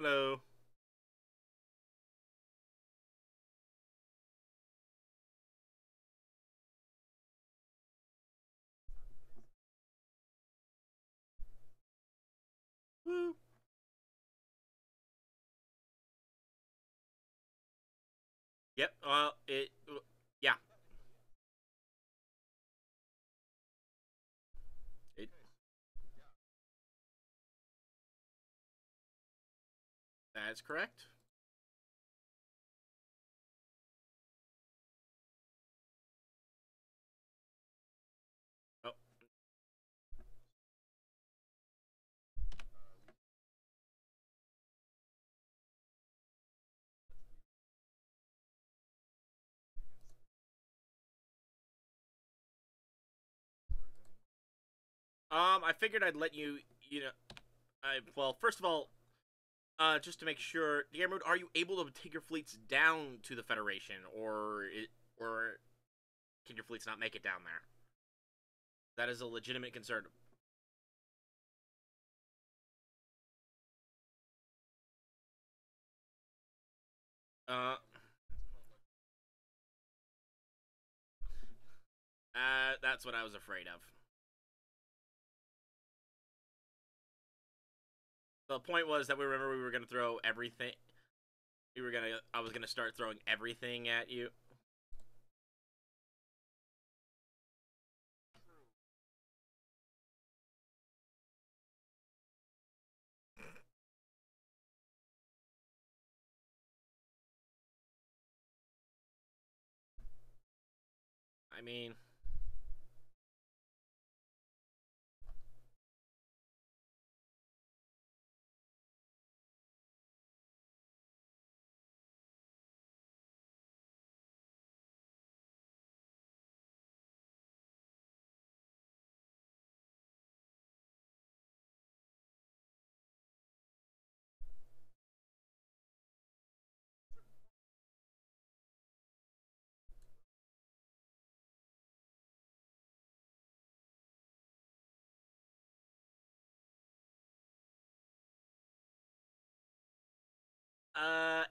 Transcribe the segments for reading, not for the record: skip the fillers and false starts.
Hello. Woo. Yep. Yeah. It. That's correct. Oh. I figured I'd let you. You know. Well, first of all, just to make sure, Diarmuid, are you able to take your fleets down to the Federation, or can your fleets not make it down there? That is a legitimate concern. Uh. That's what I was afraid of. The point was that we were gonna throw everything. We were gonna. I was gonna start throwing everything at you. I mean,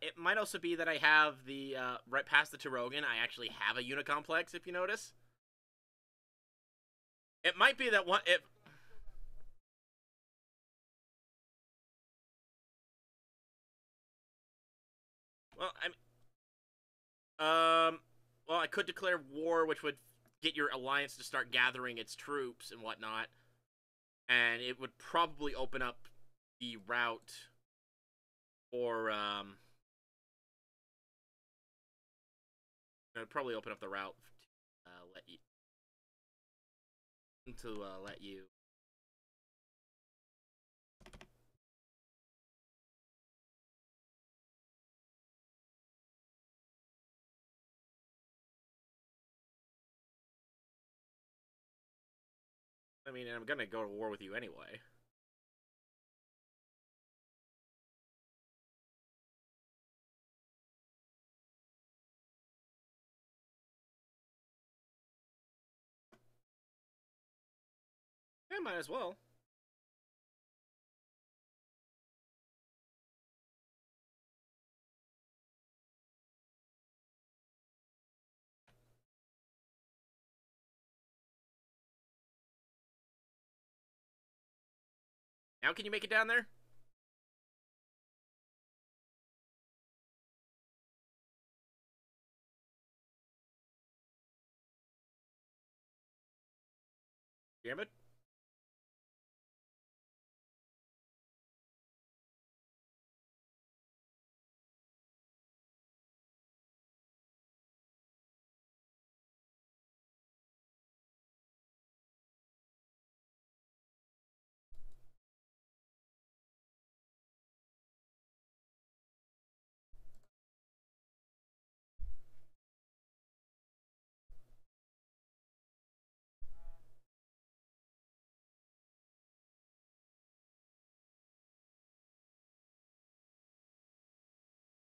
it might also be that I have the right past the Tirogan. I actually have a Unicomplex. If you notice, it might be that one. It well, well, I could declare war, which would get your alliance to start gathering its troops and whatnot, and it would probably open up the route for it would probably open up the route let you. I mean, I'm gonna go to war with you anyway. I might as well. Now, can you make it down there? Damn it!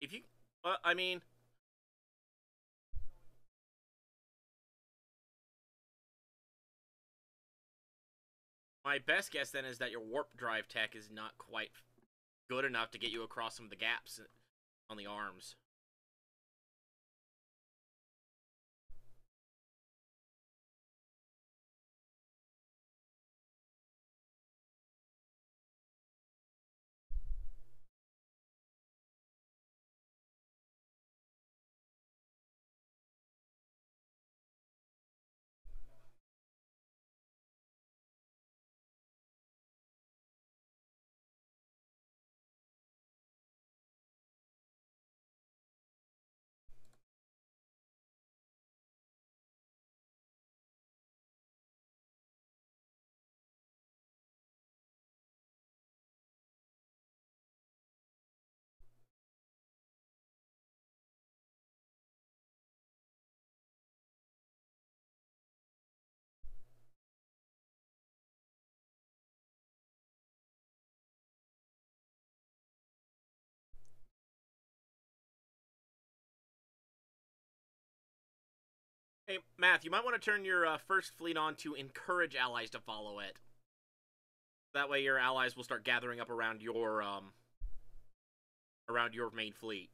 If you, I mean, my best guess then is that your warp drive tech is not quite. good enough to get you across some of the gaps on the arms. Hey, Math, you might want to turn your first fleet on to encourage allies to follow it. That way your allies will start gathering up around your main fleet.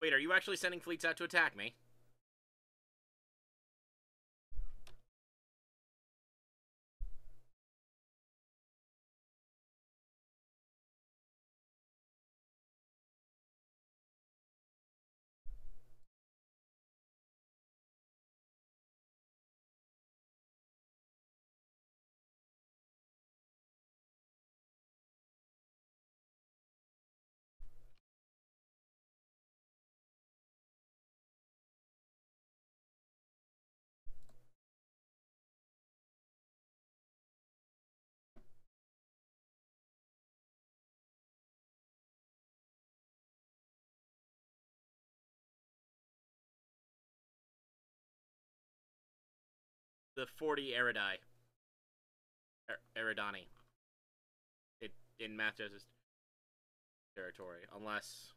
Wait, are you actually sending fleets out to attack me? The 40 Eridai. Eridani. In Mathos' territory. Unless...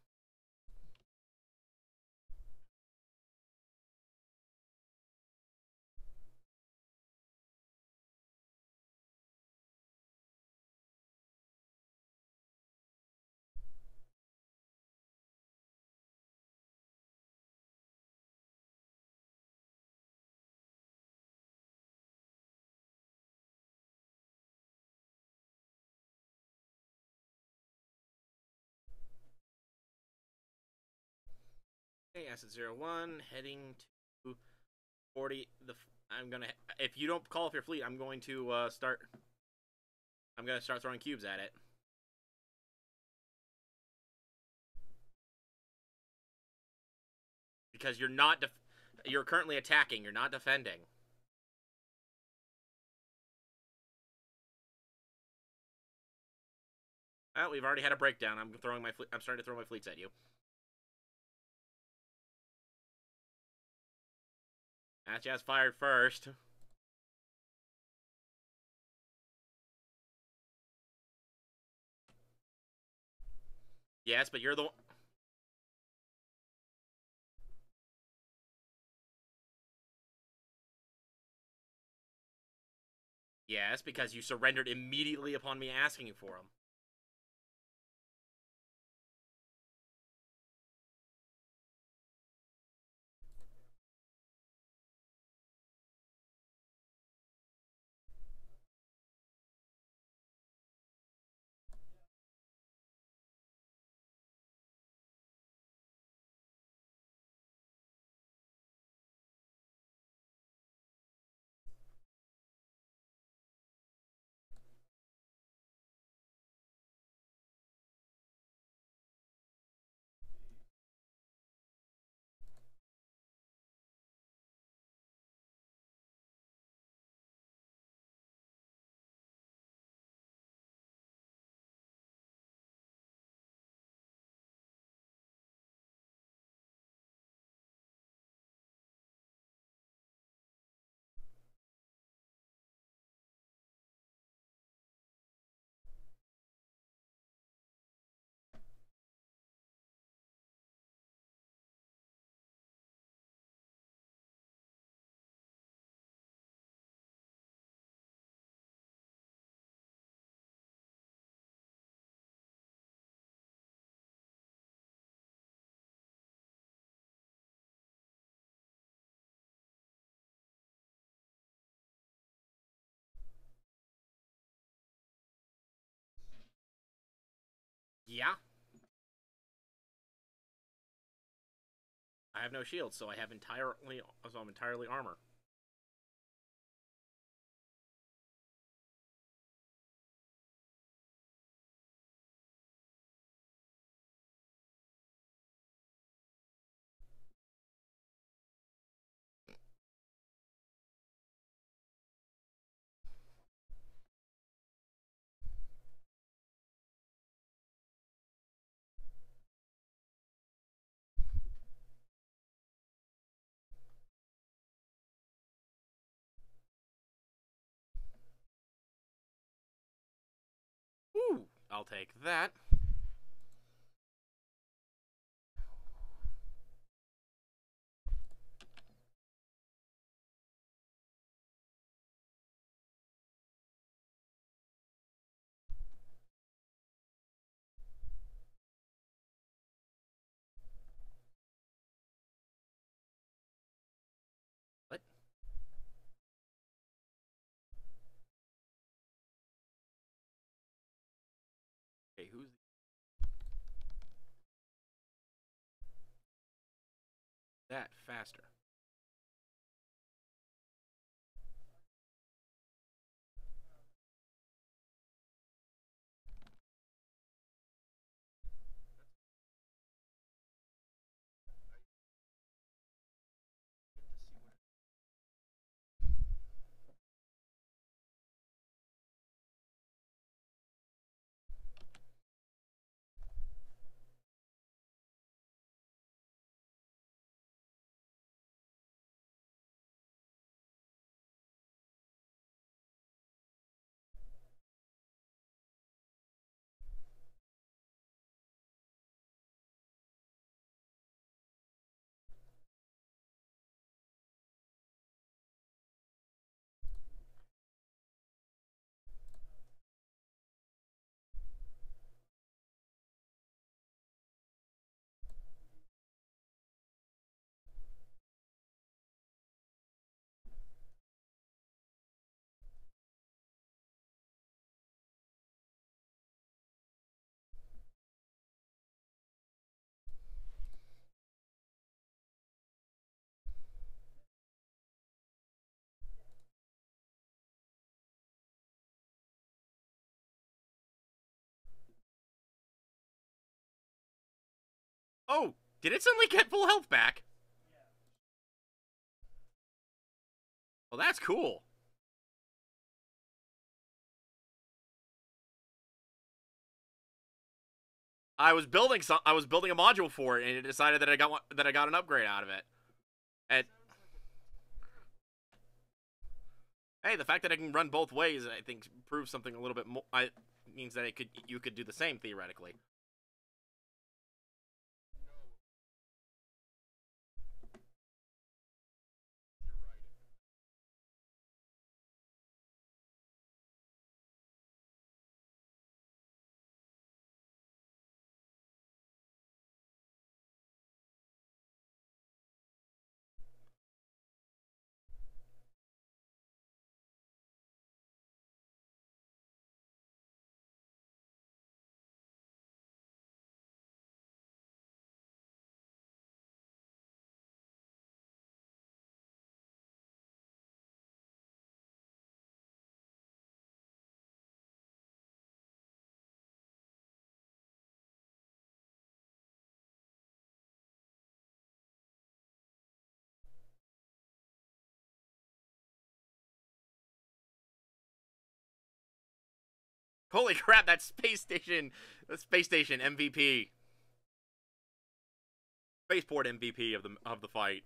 Okay, asset 01, heading to 40. I'm gonna. If you don't call off your fleet, I'm going to start. I'm gonna start throwing cubes at it. Because you're not. You're currently attacking. You're not defending. Well, we've already had a breakdown. I'm throwing my. I'm starting to throw my fleets at you. That just fired first. Yes, but you're the. Yes, because you surrendered immediately upon me asking you for them. Yeah. I have no shields, so I have entirely. So I'm entirely armor. Ooh, I'll take that. What? Okay, who's that faster? Oh, did it suddenly get full health back? Well, that's cool. I was building a module for it, and it decided that I got an upgrade out of it. And hey, the fact that I can run both ways, I think, proves something a little bit more. Means that you could do the same theoretically. Holy crap! That space station MVP, spaceport MVP of the fight.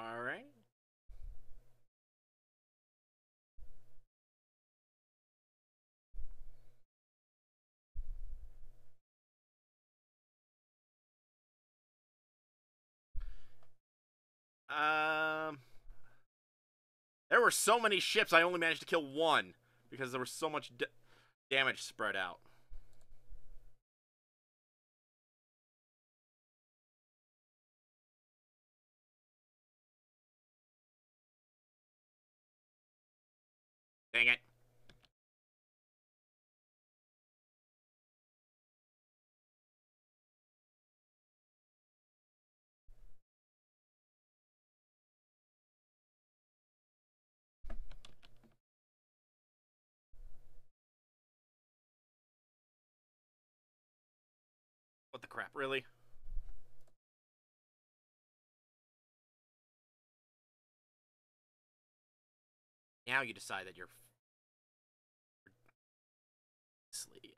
All right. Um, there were so many ships. I only managed to kill one because there was so much damage spread out. Dang it! What the crap? Really? Now you decide that you're sleep.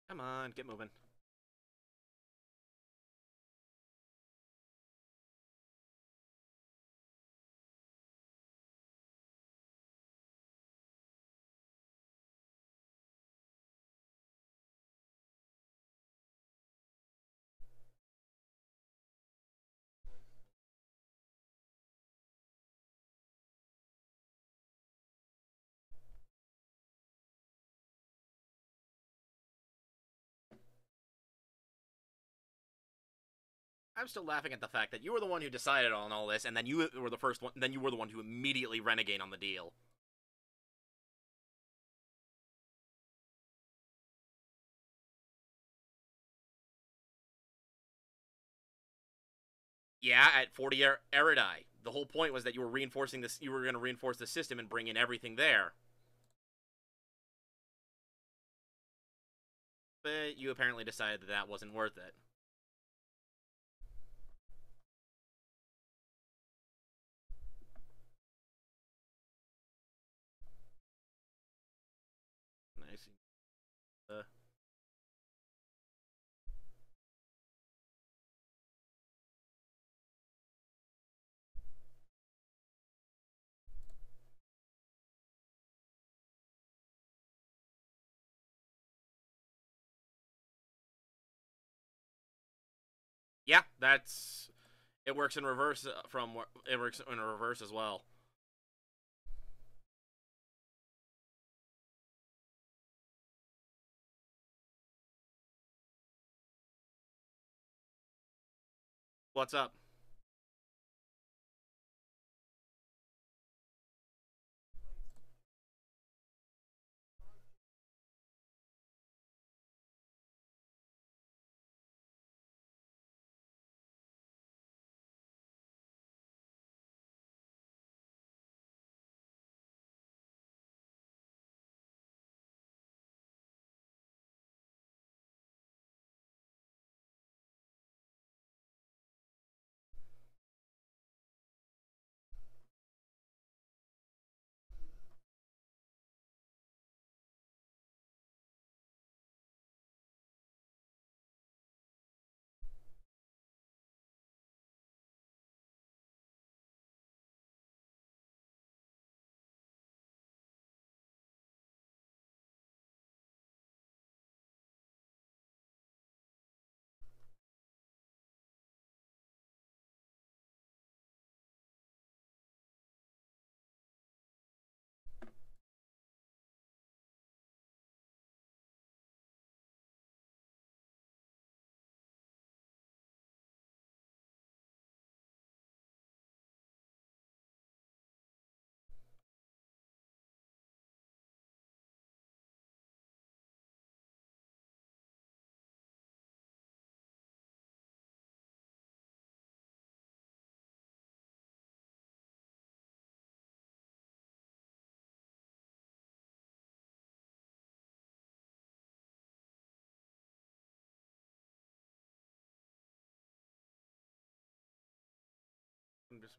Come on, get moving. I'm still laughing at the fact that you were the one who decided on all this, and then you were the first one. Then you were the one who immediately renegade on the deal. Yeah, at 40 Erudite. The whole point was that you were reinforcing this. You were going to reinforce the system and bring in everything there. But you apparently decided that that wasn't worth it. Yeah, that's it works in reverse it works in reverse as well. What's up? I'm just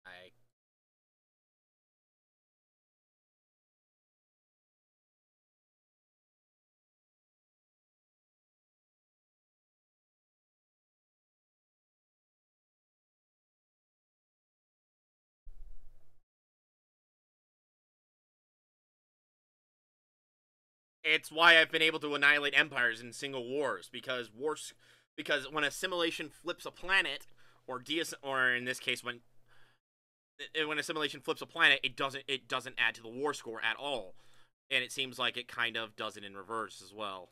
I it's why I've been able to annihilate empires in single wars because when a simulation flips a planet or in this case when a simulation flips a planet it doesn't add to the war score at all, and it seems like it kind of does it in reverse as well.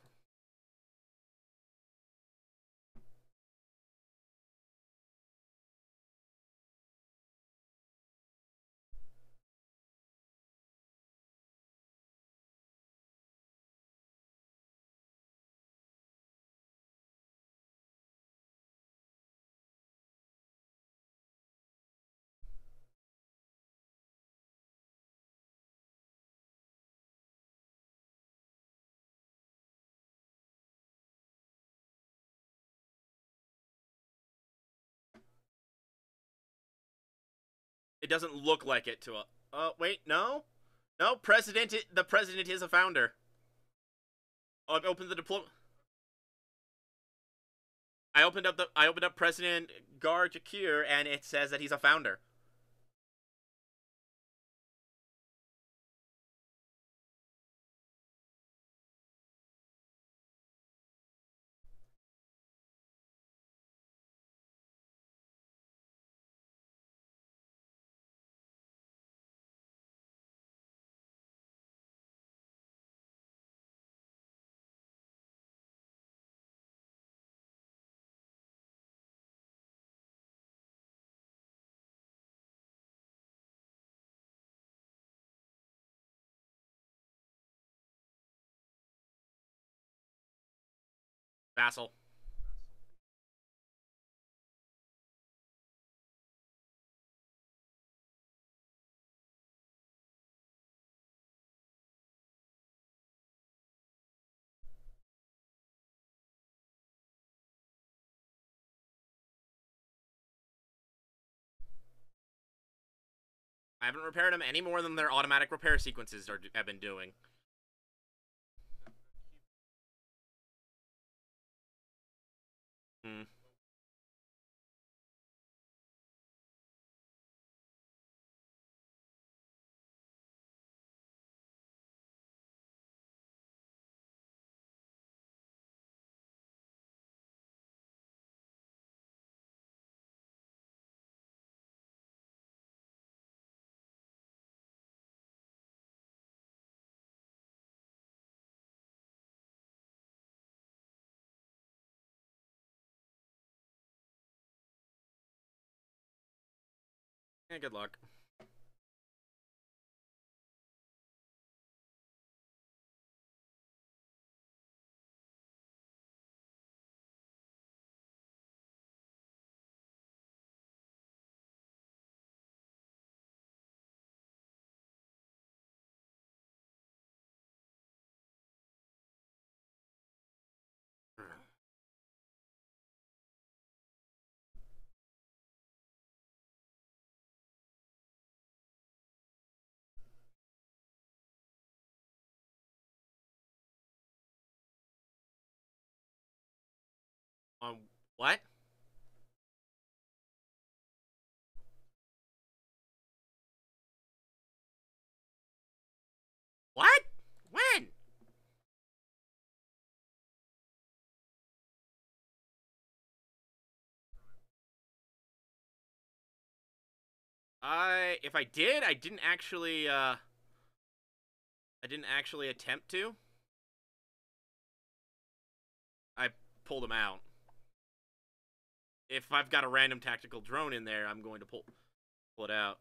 It doesn't look like it to a wait, no, the president is a founder. Oh, I've opened the deploy I opened up President Gar Jakir, and it says that he's a founder. Vassal. I haven't repaired them any more than their automatic repair sequences have been doing. Hmm. Yeah, good luck. What? What? When? If I did, I didn't actually attempt to. I pulled them out. If I've got a random tactical drone in there, I'm going to pull it out.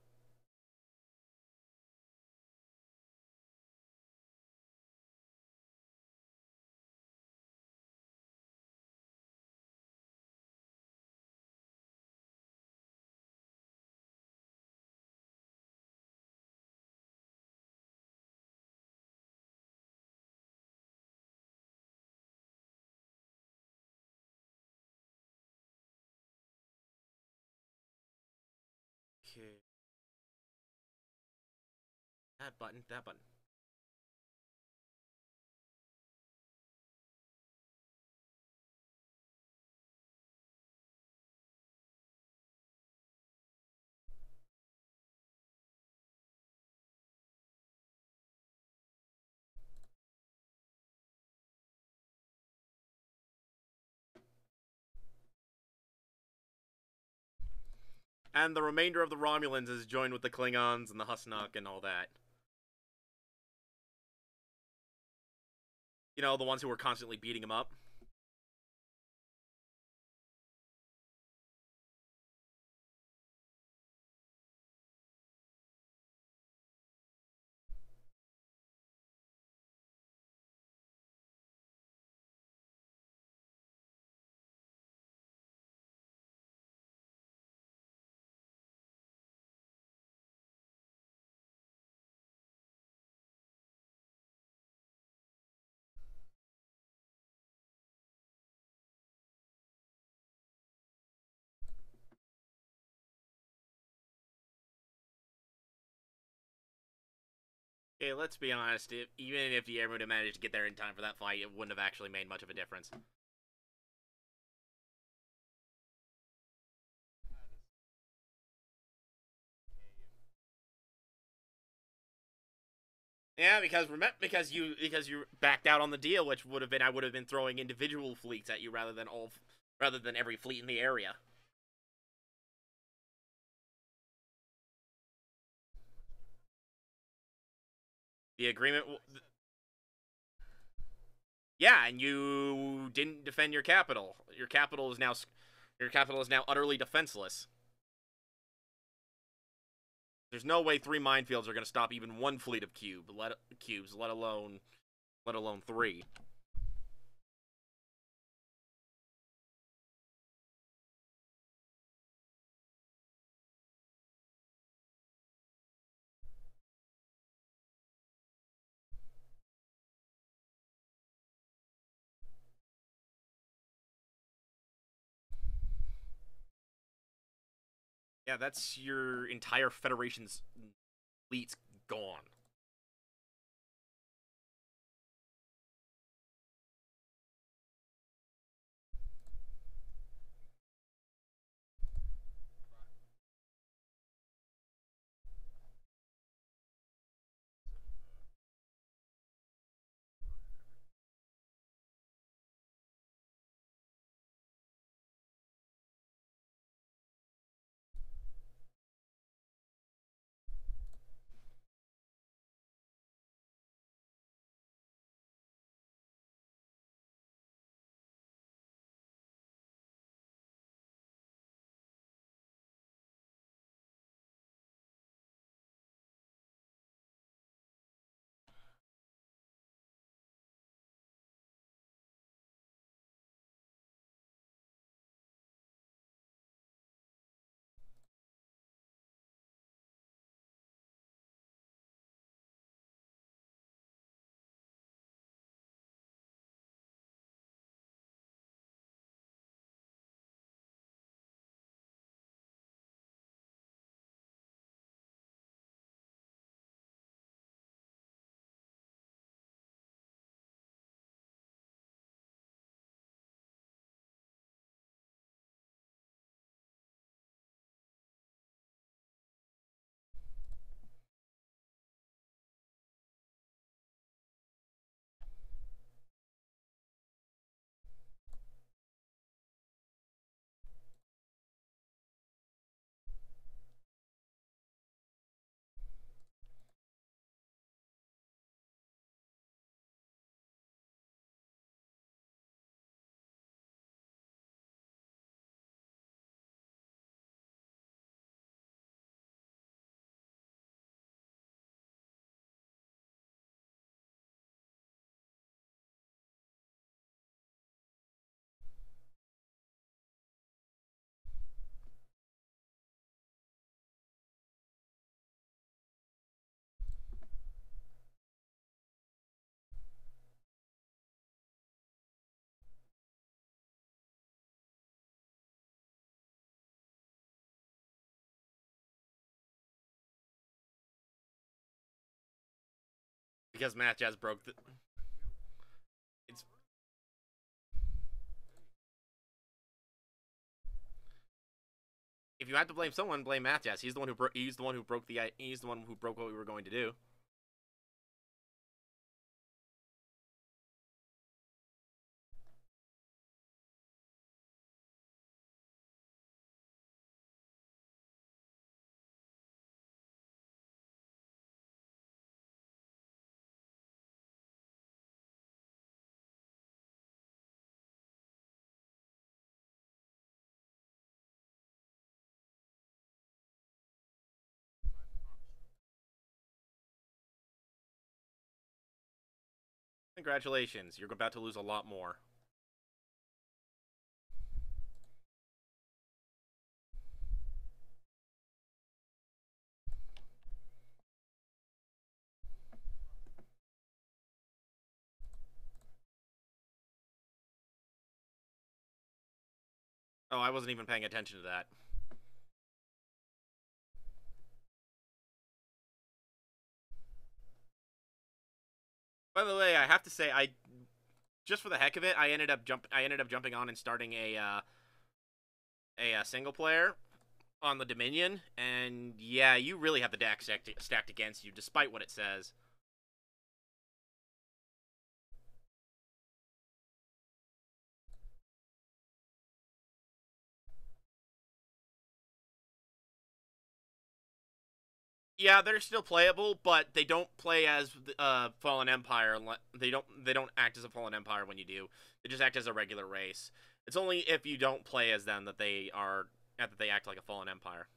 Okay. That button, that button. And the remainder of the Romulans is joined with the Klingons and the Husnuk and all that. You know, the ones who were constantly beating him up. Okay, let's be honest. Even if the Airman had managed to get there in time for that fight, it wouldn't have actually made much of a difference. Yeah, because you backed out on the deal, which would have been I would have been throwing individual fleets at you rather than every fleet in the area. The agreement, yeah, and you didn't defend your capital. Your capital is now utterly defenseless. There's no way three minefields are going to stop even one fleet of cubes, let alone three. Yeah, that's your entire Federation's fleet's gone. Because Matt Jazz broke the. It's if you had to blame someone, blame Matt Jazz. He's the one who he's the one who broke the. He's the one who broke what we were going to do. Congratulations, you're about to lose a lot more. Oh, I wasn't even paying attention to that. By the way, I have to say, I just for the heck of it, I ended up jumping on and starting a single player on the Dominion, and yeah, you really have the deck stacked against you, despite what it says. Yeah, they're still playable, but they don't play as Fallen Empire. They don't act as a Fallen Empire when you do. They just act as a regular race. It's only if you don't play as them that they act like a Fallen Empire.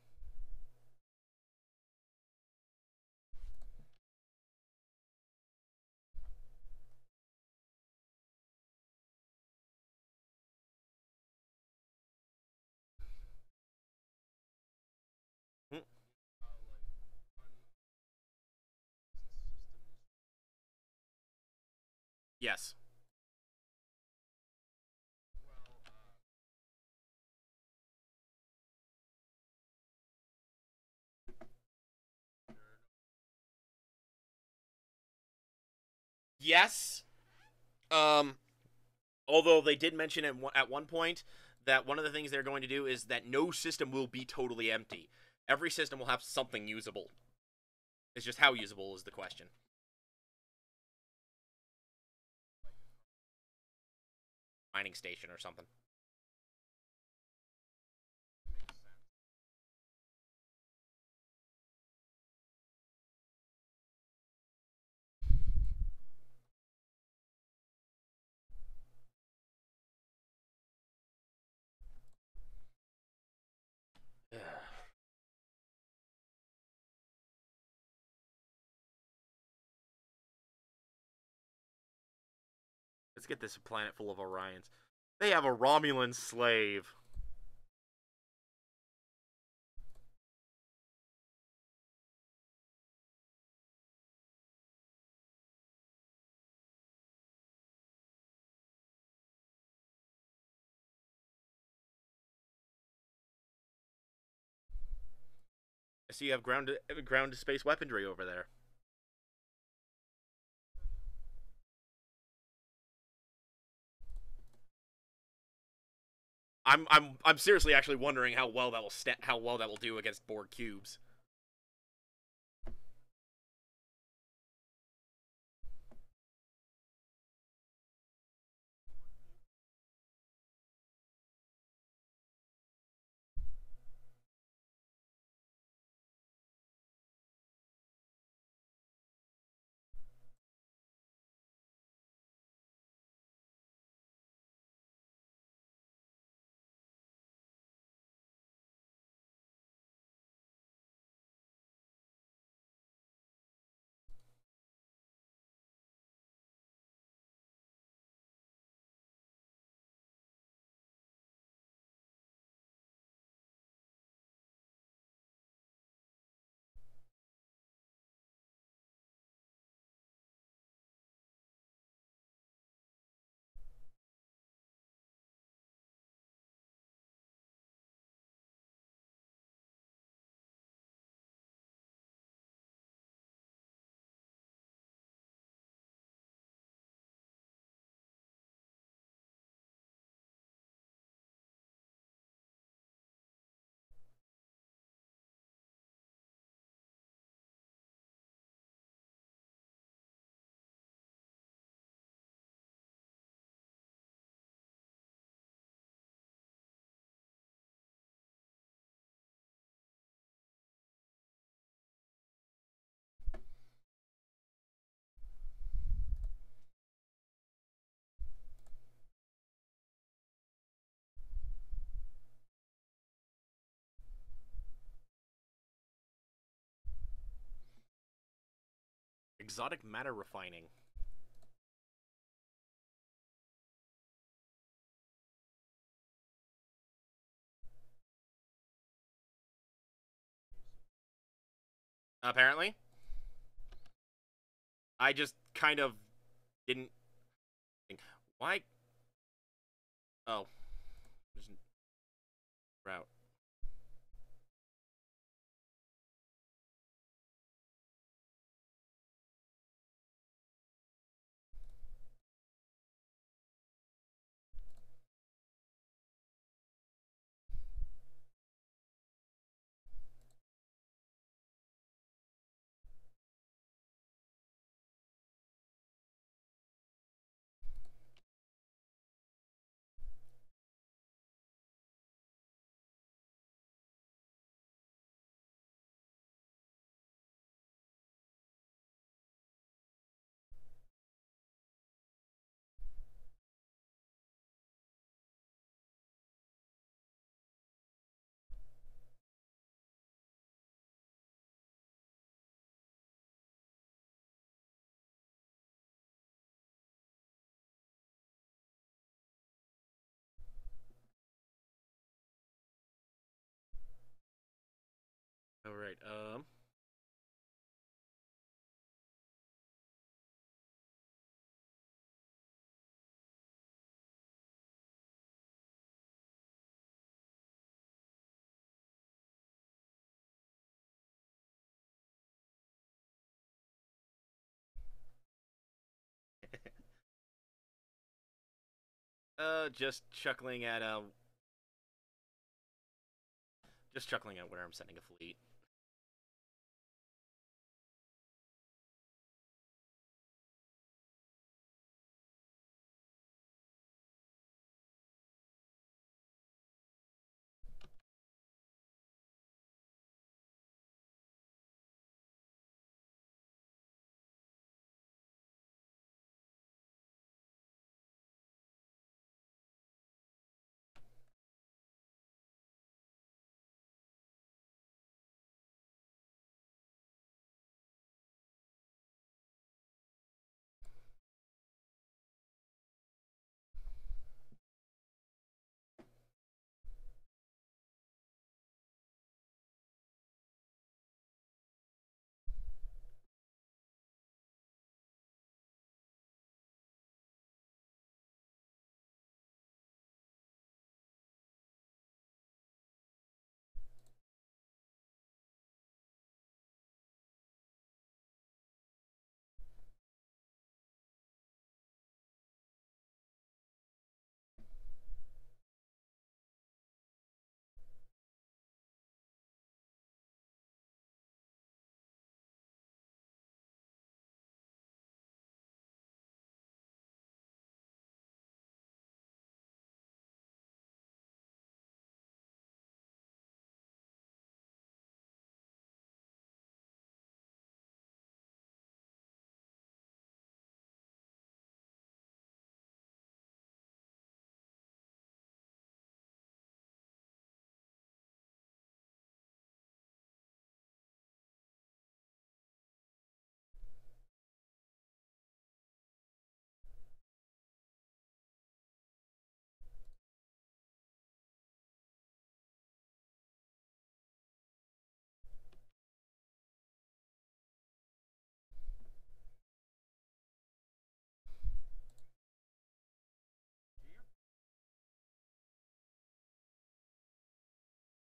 Hmm. Yes. Yes. Um, Although they did mention at one point that one of the things they're going to do is that no system will be totally empty. Every system will have something usable. It's just how usable is the question. Mining station or something. Let's get this planet full of Orions. They have a Romulan slave. I see you have ground to space weaponry over there. I'm seriously actually wondering how well that will do against Borg cubes. Exotic matter refining. Apparently, I just kind of didn't think why. Oh, there's a route. All right. just chuckling at where I'm sending a fleet.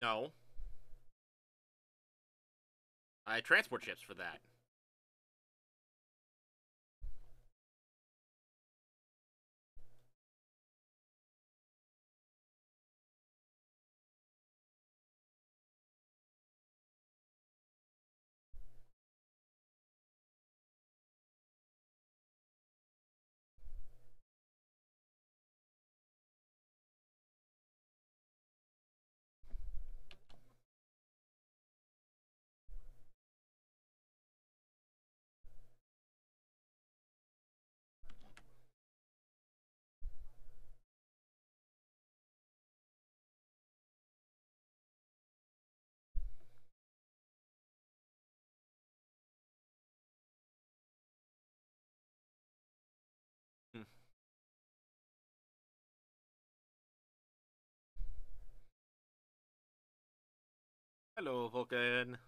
No, I transport ships for that. Hmm. Hello, Vulcan.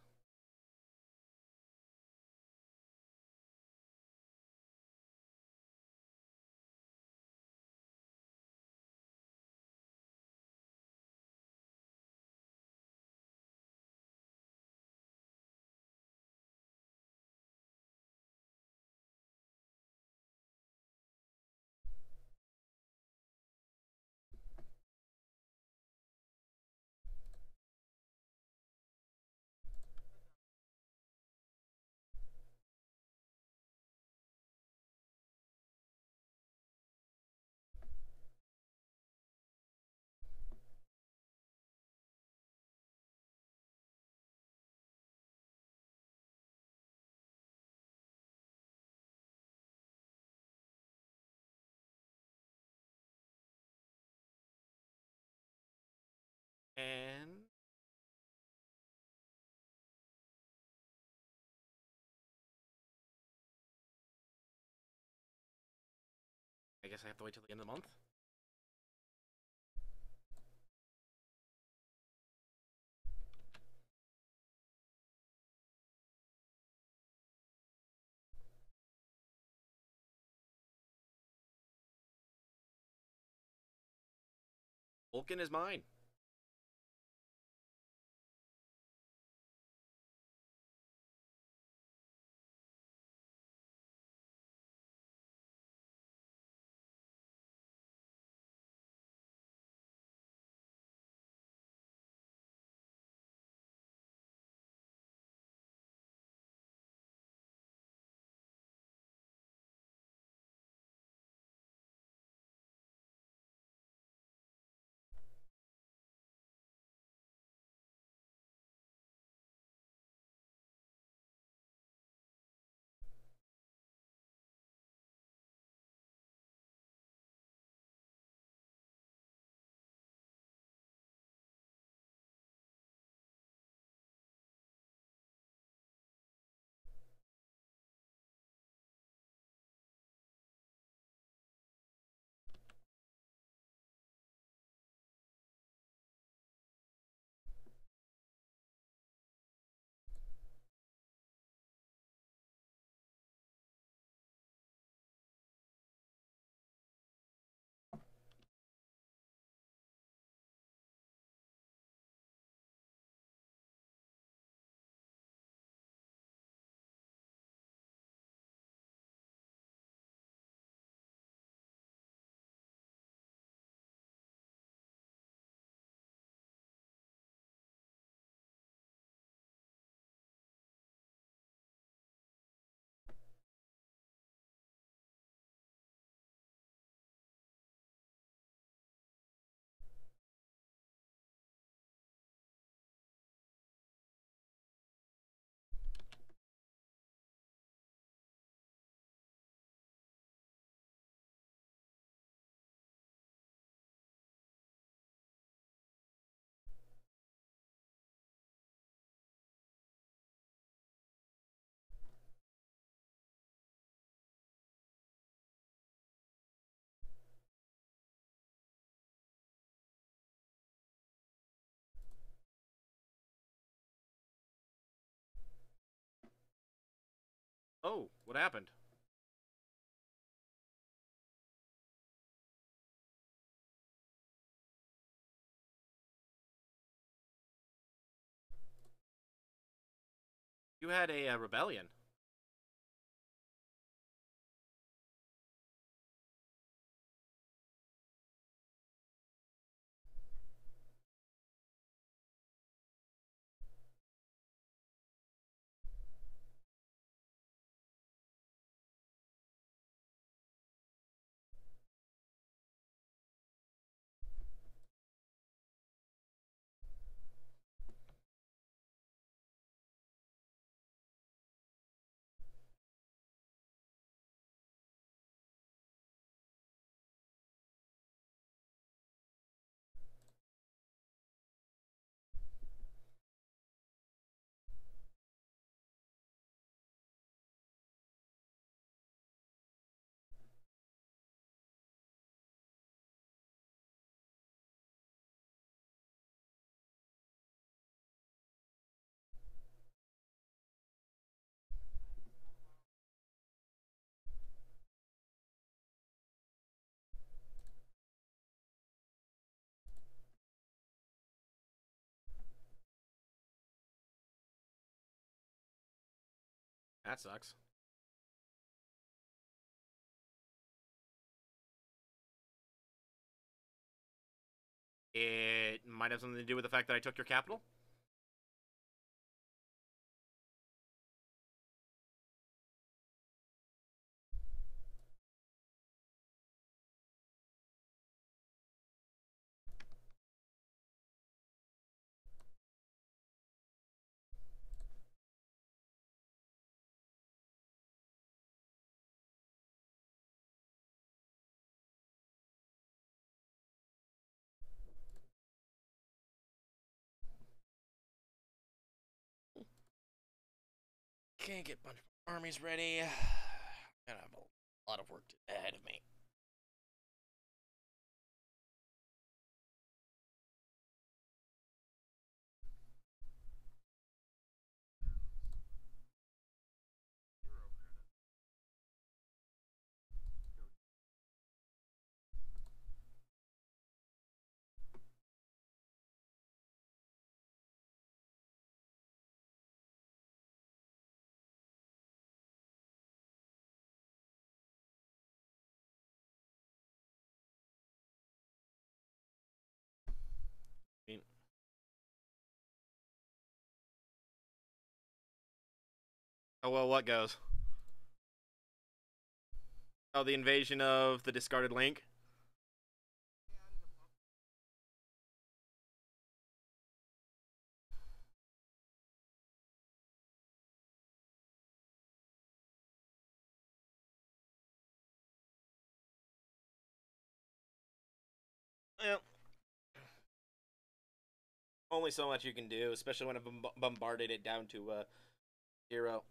And I guess I have to wait till the end of the month. Vulcan is mine. Oh, what happened? You had a rebellion. That sucks. It might have something to do with the fact that I took your capital. Can't get a bunch of armies ready. Gotta have a lot of work ahead of me. I mean, oh well, what goes? Oh, the invasion of the discarded link. Well, only so much you can do, especially when I've bombarded it down to 0.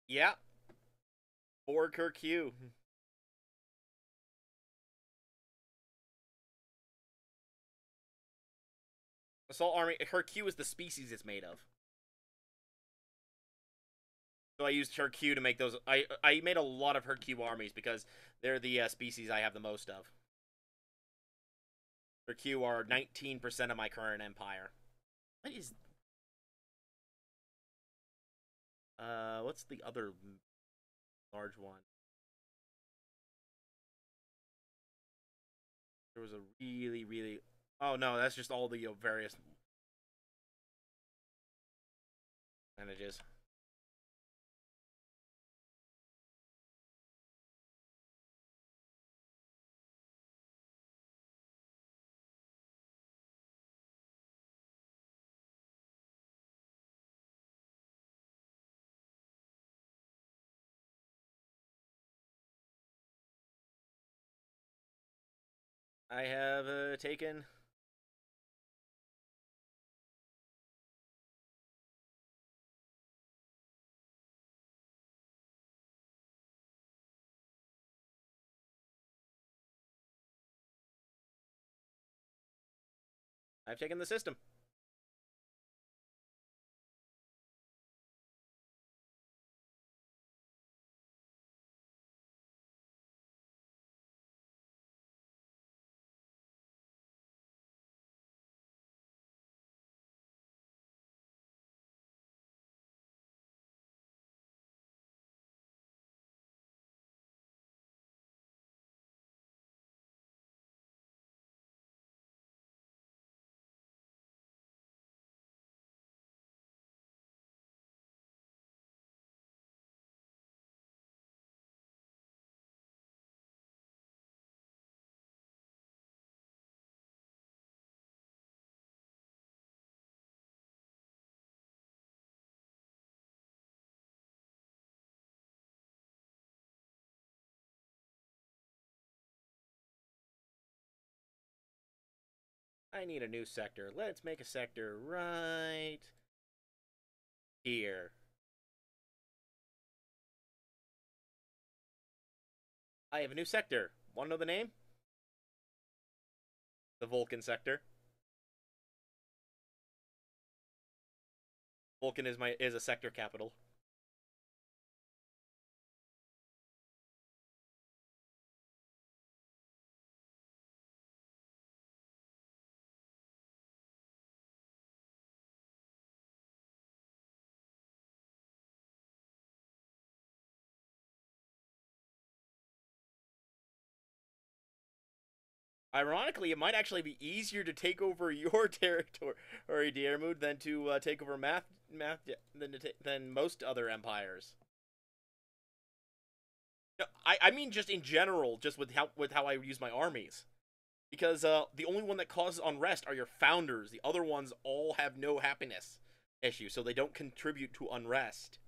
Yeah, for Kirk. Assault army. Kirk is the species it's made of. So I used Herc to make those. I made a lot of Herc armies because they're the species I have the most of. Herc are 19% of my current empire. What is? What's the other large one? There was a really. Oh no, that's just all the various percentages. I have taken. I've taken the system. I need a new sector. Let's make a sector right here. I have a new sector. Want to know the name? The Vulcan sector. Vulcan is a sector capital. Ironically, it might actually be easier to take over your territory, Diarmuid, than to take over than most other empires. No, I mean just in general, just with how I use my armies. Because the only one that causes unrest are your founders. The other ones all have no happiness issue, so they don't contribute to unrest.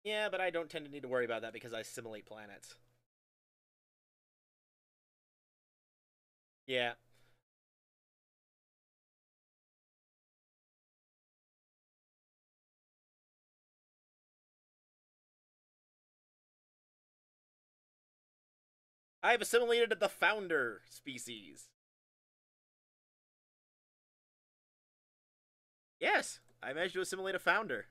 Yeah, but I don't tend to need to worry about that because I assimilate planets. Yeah. I've assimilated the founder species. Yes, I managed to assimilate a founder.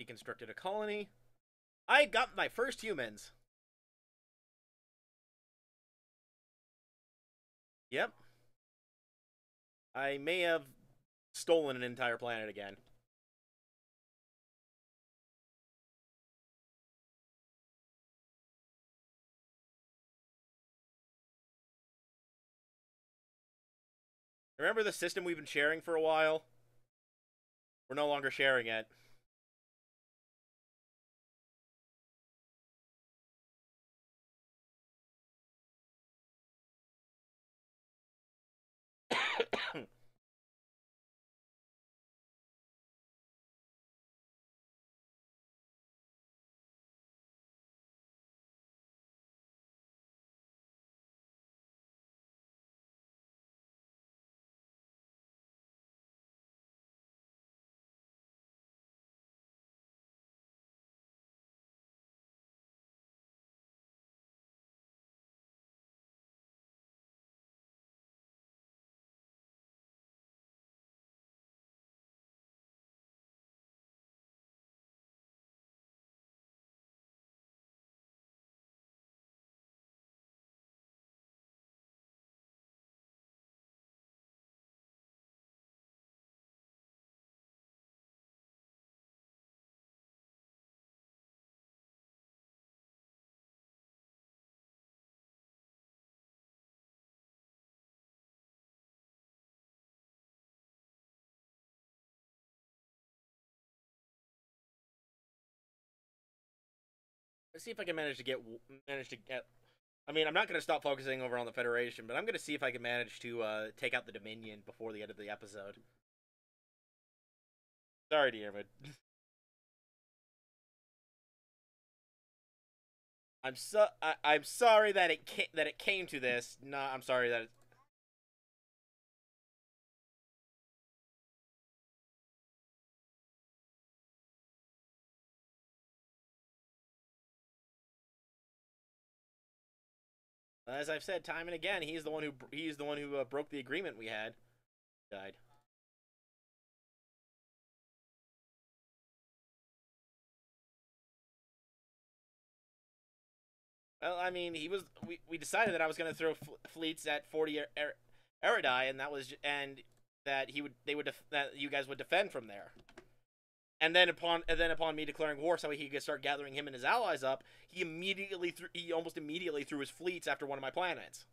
Deconstructed a colony. I got my first humans. Yep. I may have stolen an entire planet again. Remember the system we've been sharing for a while? We're no longer sharing it. see if I can manage to get. I mean, I'm not gonna stop focusing over on the Federation, but I'm gonna see if I can manage to take out the Dominion before the end of the episode. Sorry, Diarmid. I'm sorry that it came to this. No, I'm sorry that as I've said time and again, he's the one who broke the agreement we had. Died. Well, I mean, we decided that I was going to throw fleets at 40 Eridai, and that that you guys would defend from there. And then upon me declaring war, so he could start gathering him and his allies up, he almost immediately threw his fleets after one of my planets.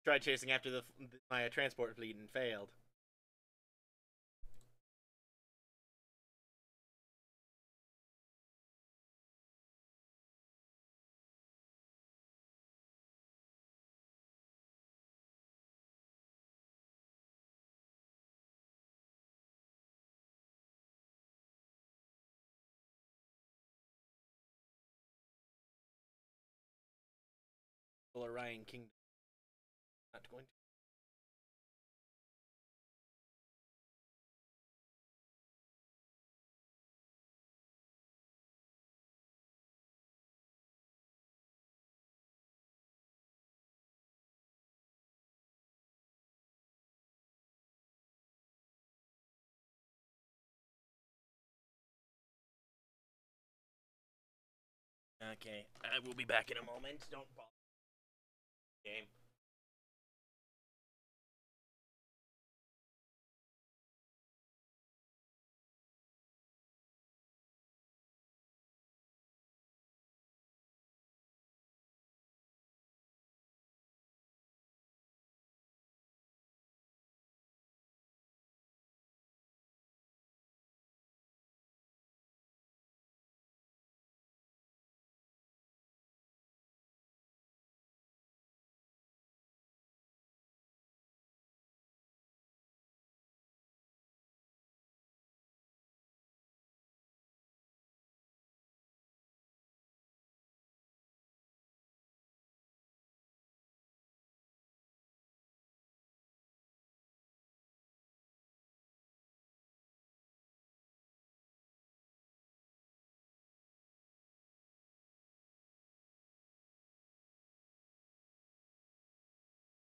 Tried chasing after my transport fleet and failed. Orion Kingdom. Not going to. Okay, I will be back in a moment. Don't bother. Game.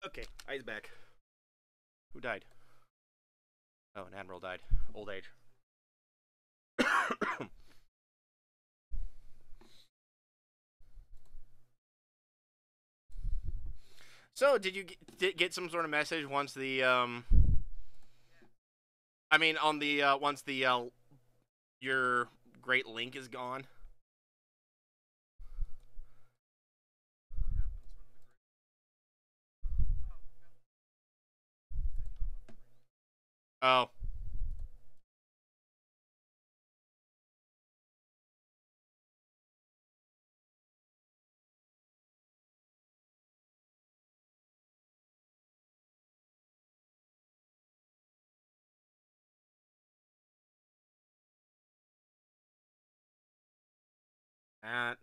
Okay, I's back. Who died? Oh, an admiral died. Old age. So, did you get some sort of message once the I mean, on the once the your Great Link is gone? Oh, that.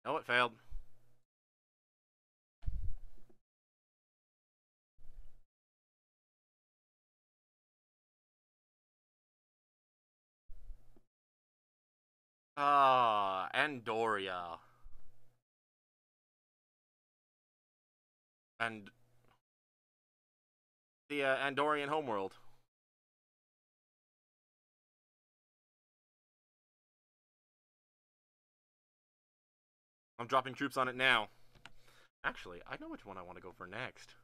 No, it failed. Ah, Andoria. And the Andorian homeworld. I'm dropping troops on it now. Actually, I know which one I want to go for next.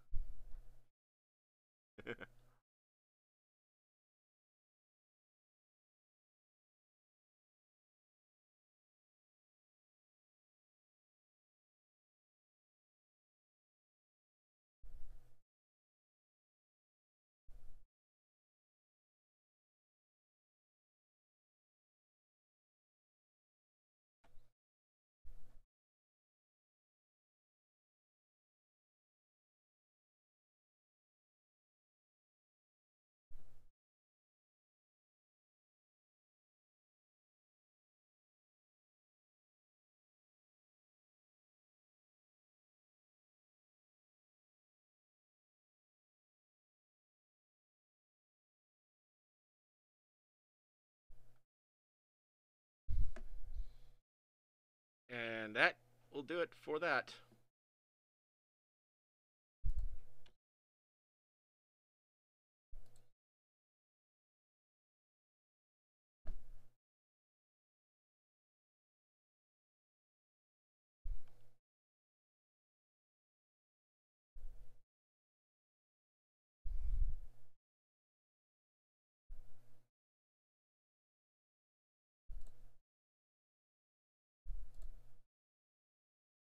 And that will do it for that.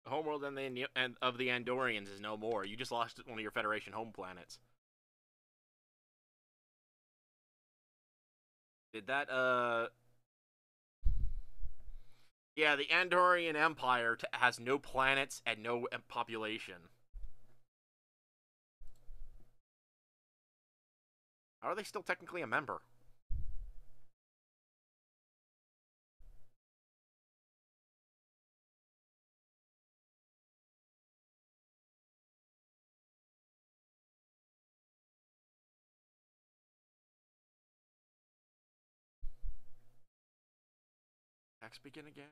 The homeworld and of the Andorians is no more. You just lost one of your Federation home planets. Did that Yeah, the Andorian Empire has no planets and no population. How are they still technically a member? clocks begin again?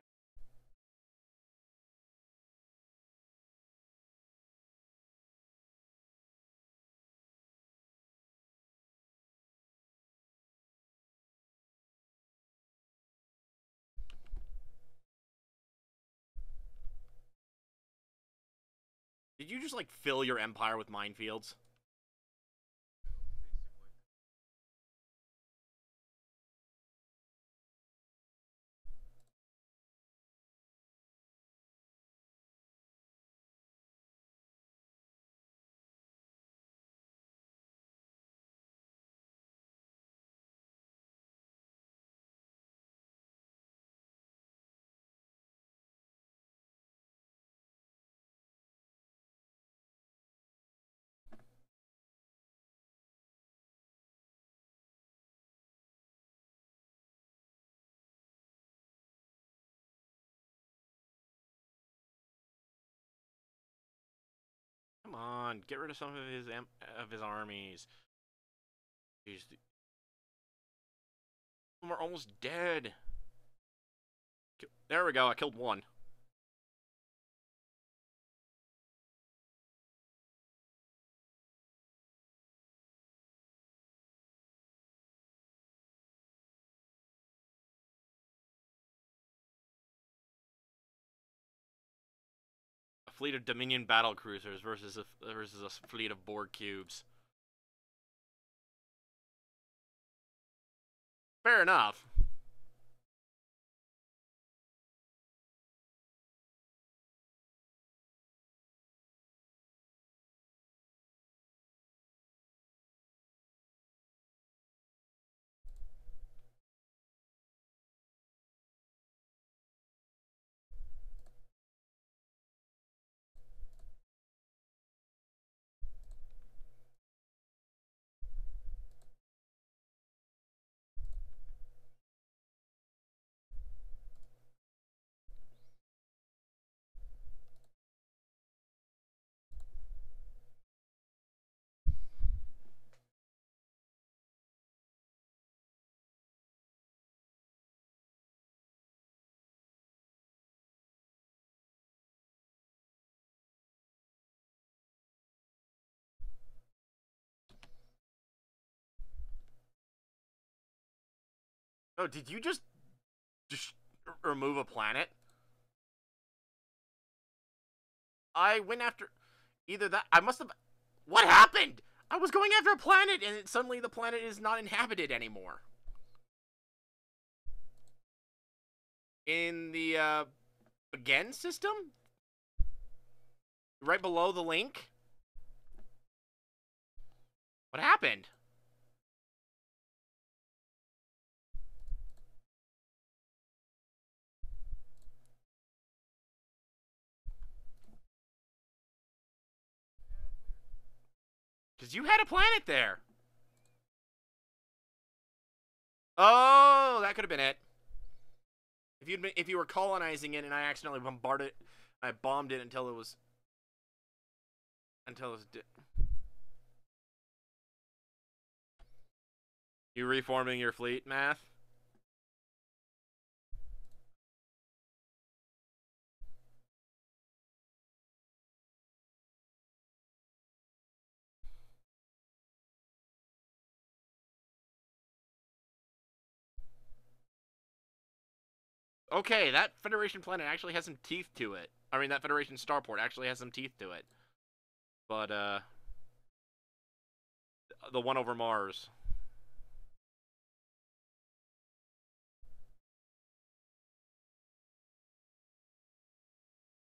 Did you just, like, fill your empire with minefields? Come on, get rid of some of his armies. Jeez, some are almost dead. There we go. I killed one. A fleet of Dominion battle cruisers versus a fleet of Borg cubes. Fair enough. Oh, did you just remove a planet? I went after either that. I must have. What happened? I was going after a planet, and suddenly the planet is not inhabited anymore. In the again system, right below the link. What happened? Because you had a planet there. Oh, that could have been it. If you were colonizing it and I accidentally bombarded it, I bombed it until it was you reforming your fleet, Math? Okay, that Federation planet actually has some teeth to it. I mean, that Federation starport actually has some teeth to it. But, the one over Mars.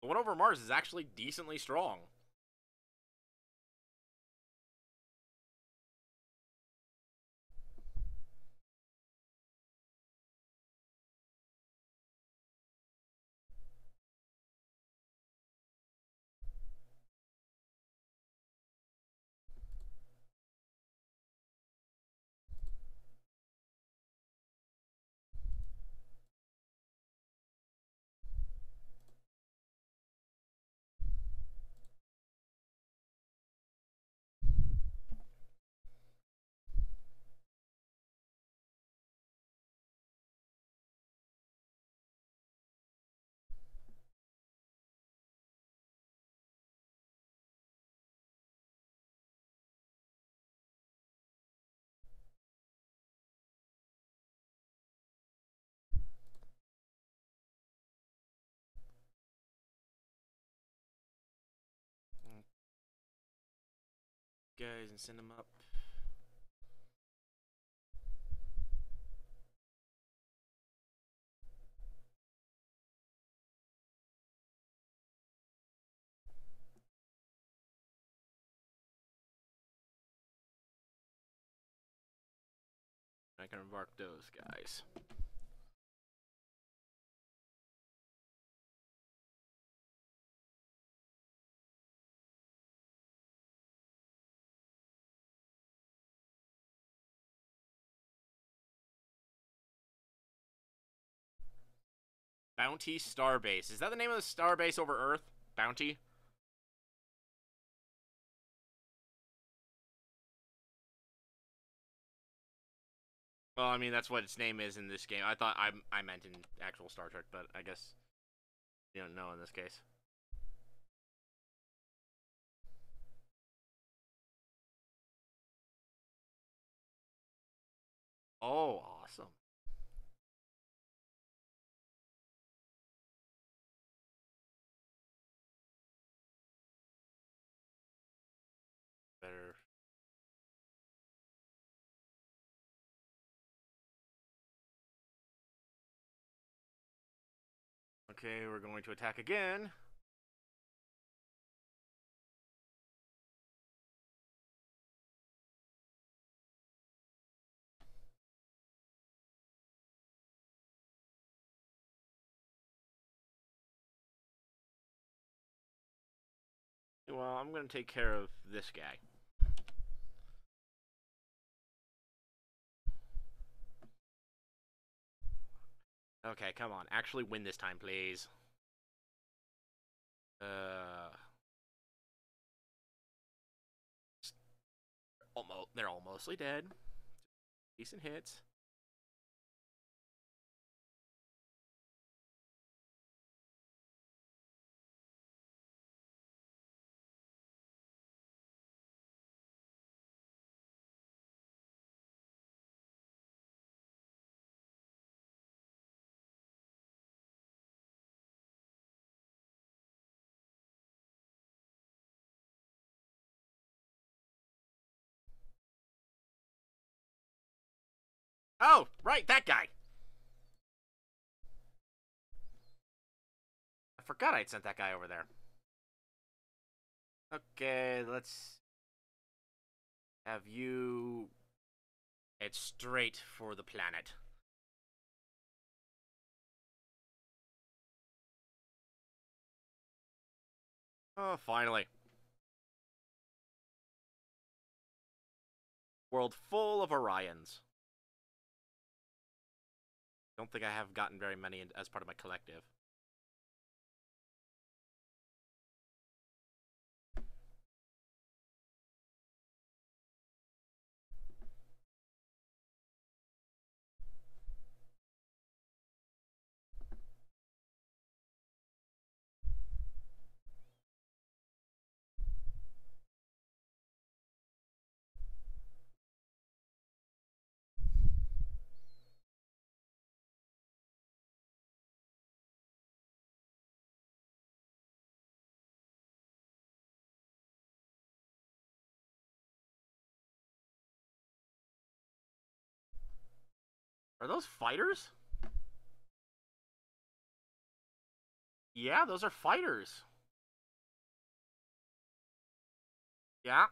The one over Mars is actually decently strong. guys and send them up. I can embark those guys. Bounty Starbase. Is that the name of the starbase over Earth? Bounty? Well, I mean, that's what its name is in this game. I thought I meant in actual Star Trek, but I guess you don't know in this case. Oh, awesome. Better. Okay, we're going to attack again. Well, I'm going to take care of this guy. Okay, come on. Actually win this time, please. They're all mostly dead. Decent hits. Oh, right, that guy. I forgot I'd sent that guy over there. Okay, let's have you head straight for the planet. Oh, finally. World full of Orions. Don't think I have gotten very many as part of my collective. Are those fighters? Yeah, those are fighters. Yeah.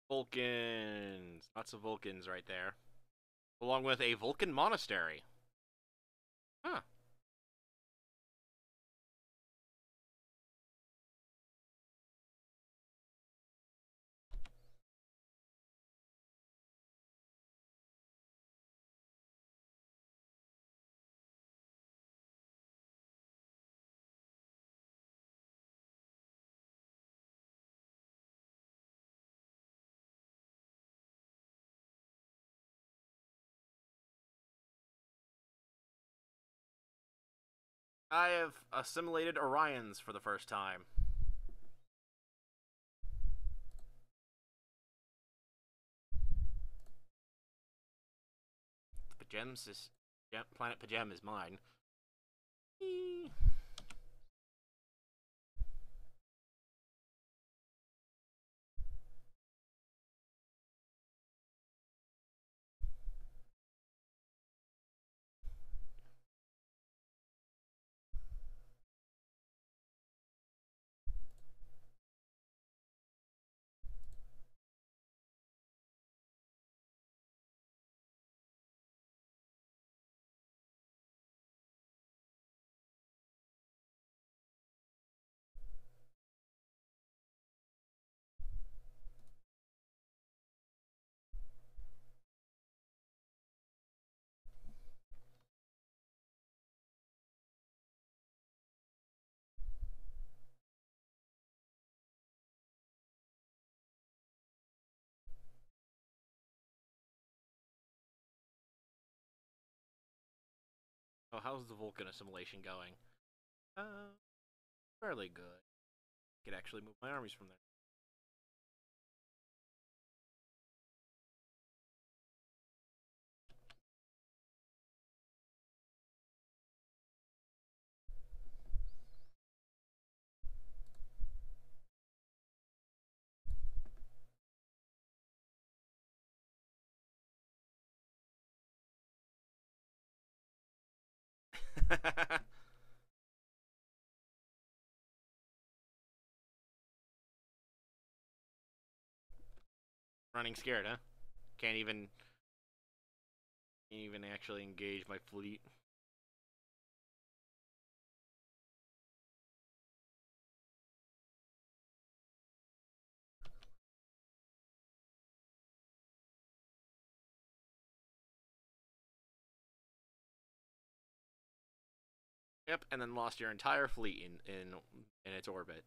Vulcans. Lots of Vulcans right there. Along with a Vulcan monastery. Huh. I have assimilated Orions for the first time. Pagems is... Planet Pagem is mine. Oh, how's the Vulcan assimilation going? Fairly good. I could actually move my armies from there. Running scared, huh? Can't even actually engage my fleet. Yep, and then lost your entire fleet in its orbit.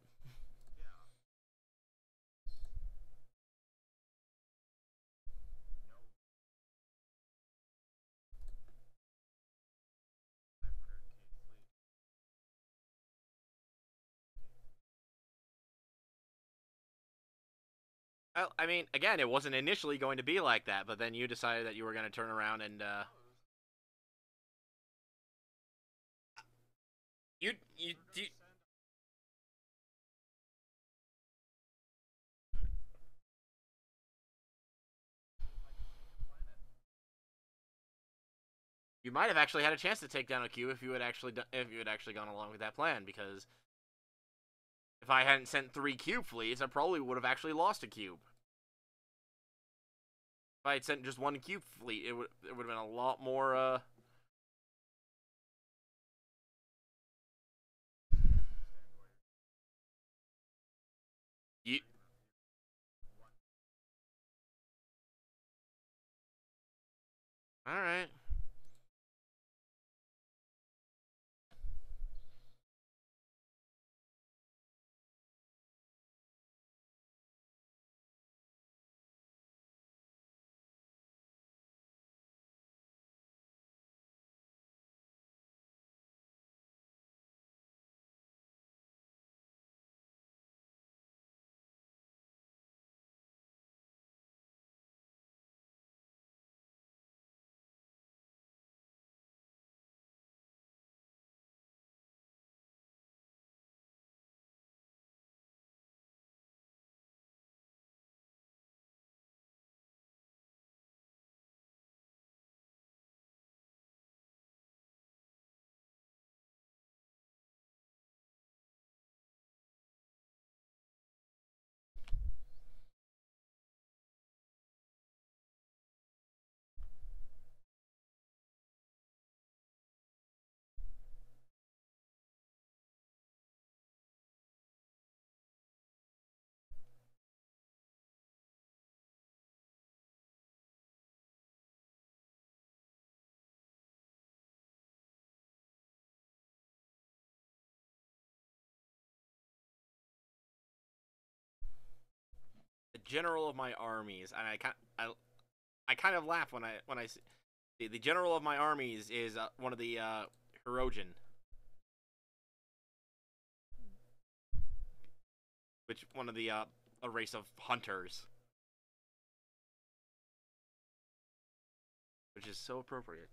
Well, I mean, again, it wasn't initially going to be like that, but then you decided that you were going to turn around and you you might have actually had a chance to take down a cube if you had actually gone along with that plan, because if I hadn't sent 3 cube fleets, I probably would have actually lost a cube. If I had sent just 1 cube fleet, it would have been a lot more you all right. general of my armies, and I kind of laugh when I see the general of my armies is one of the Hirogen, which one of the a race of hunters, which is so appropriate.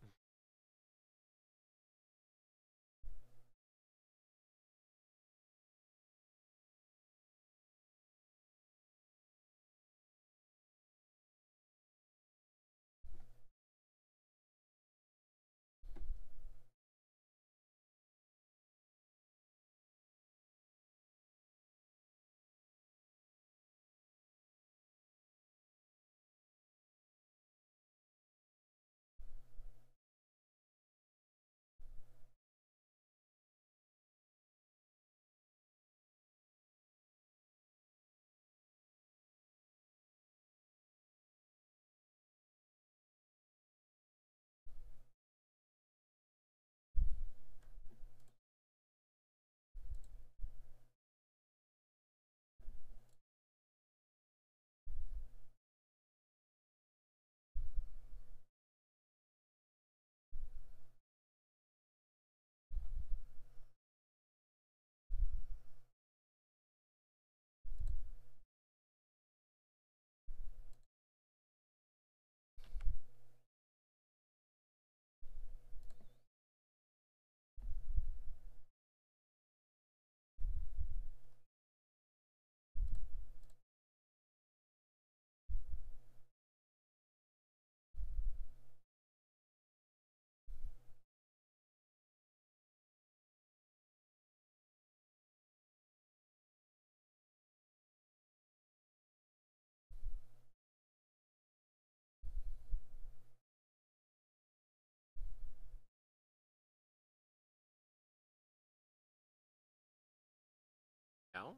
No.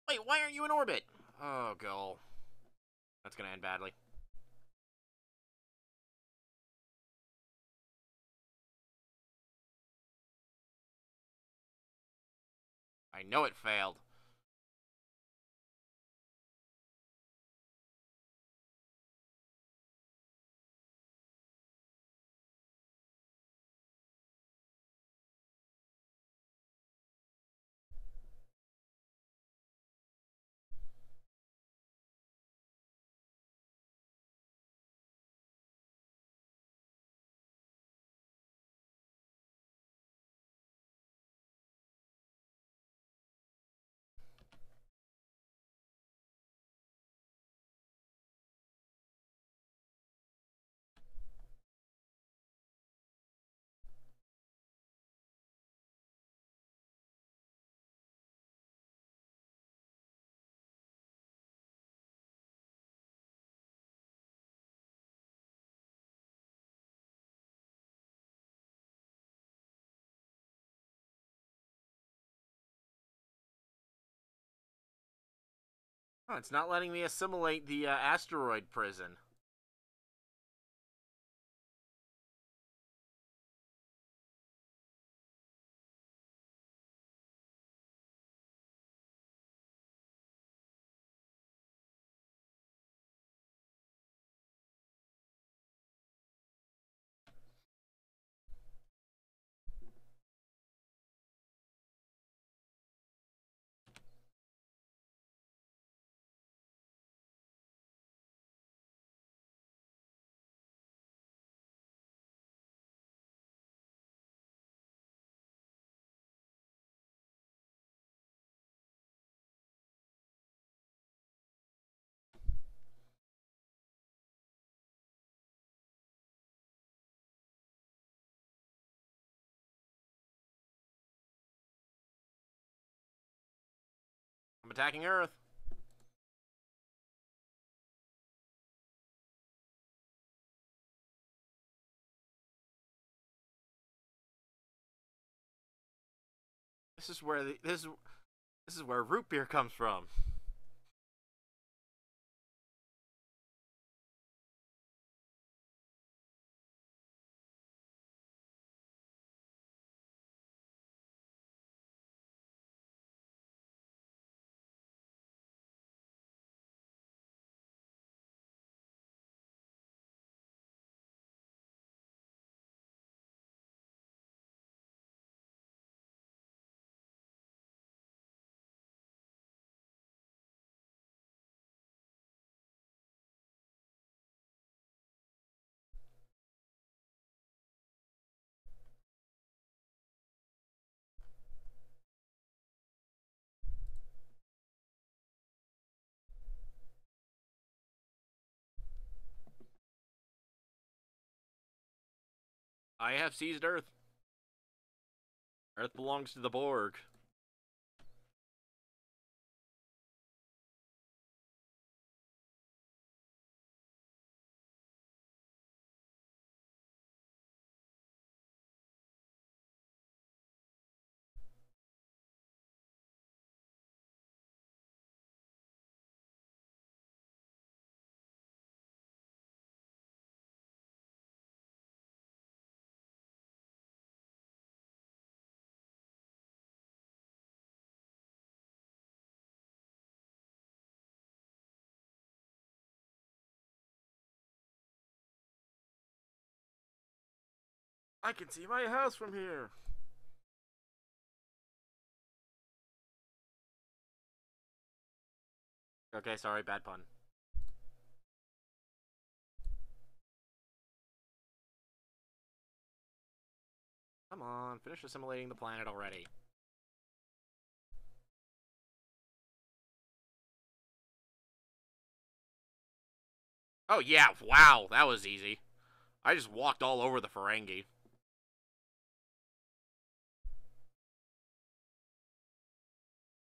Wait, why aren't you in orbit? Oh, go. That's gonna end badly. I know it failed. Oh, it's not letting me assimilate the asteroid prison. attacking Earth. This is where this is where root beer comes from. I have seized Earth. Earth belongs to the Borg. I can see my house from here. Okay, sorry, bad pun. Come on, finish assimilating the planet already. Oh yeah, wow, that was easy. I just walked all over the Ferengi.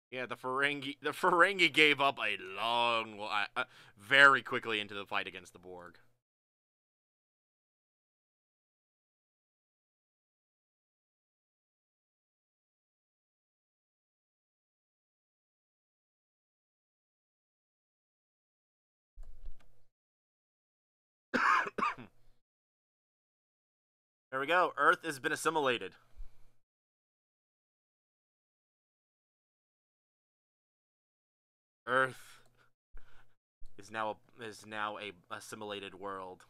Yeah, the Ferengi gave up a long, very quickly into the fight against the Borg. There we go. Earth has been assimilated. Earth is now a assimilated world.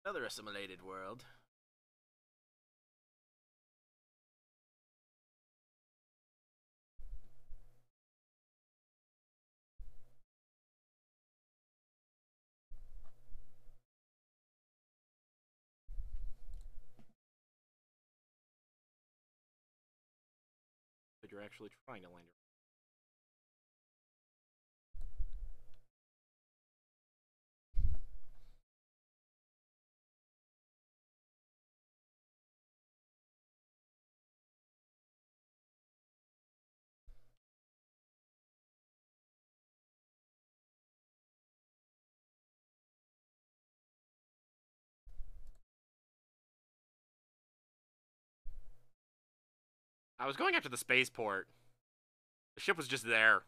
Another assimilated world. But you're actually trying to land your. I was going after the spaceport. The ship was just there.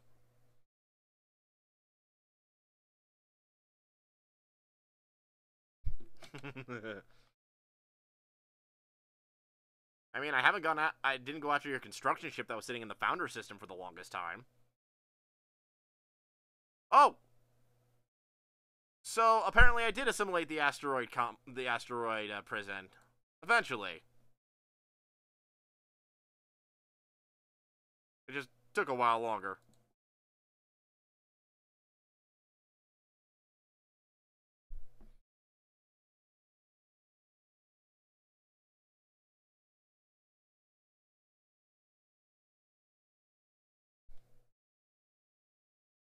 I mean, I didn't go after your construction ship that was sitting in the founder system for the longest time. Oh! So, apparently I did assimilate the asteroid prison. Eventually. It just took a while longer.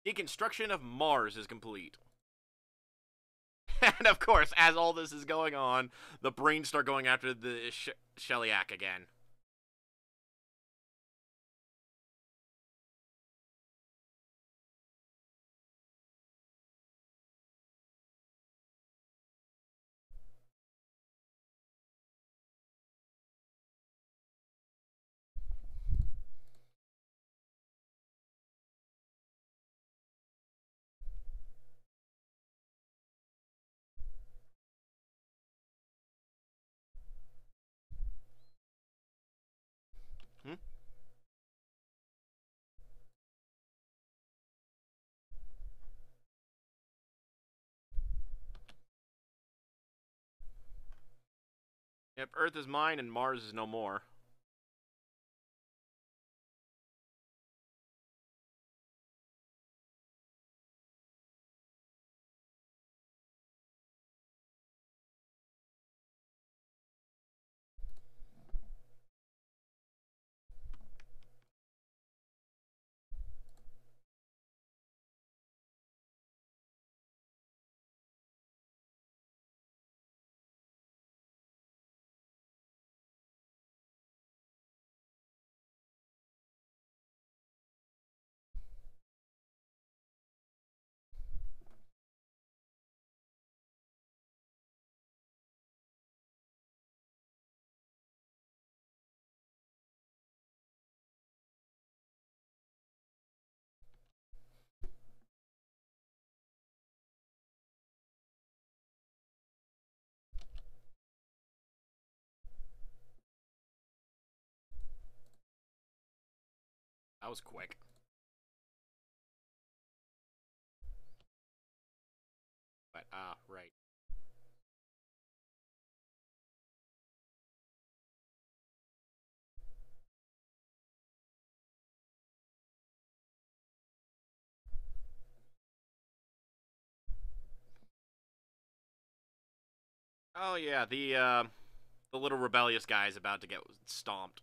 Deconstruction of Mars is complete. And of course, as all this is going on, the brains start going after the Shellyak again. Hmm? Yep, Earth is mine and Mars is no more. That was quick. But, right. Oh yeah, the little rebellious guy is about to get stomped.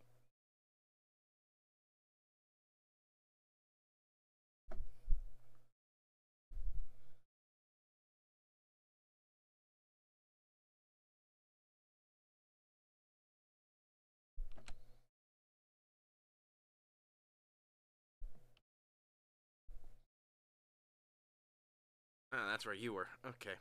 Oh, that's where you were. Okay.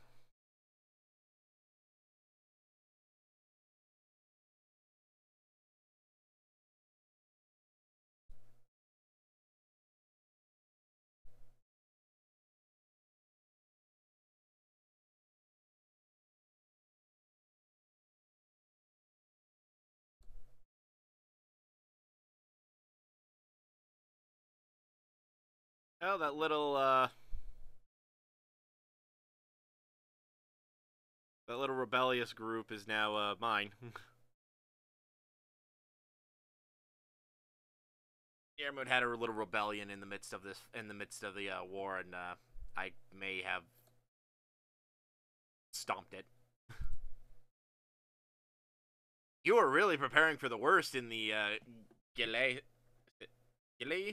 Oh, that little rebellious group is now mine. Yermud had a little rebellion in the midst of the war, and I may have stomped it. You were really preparing for the worst in the Gile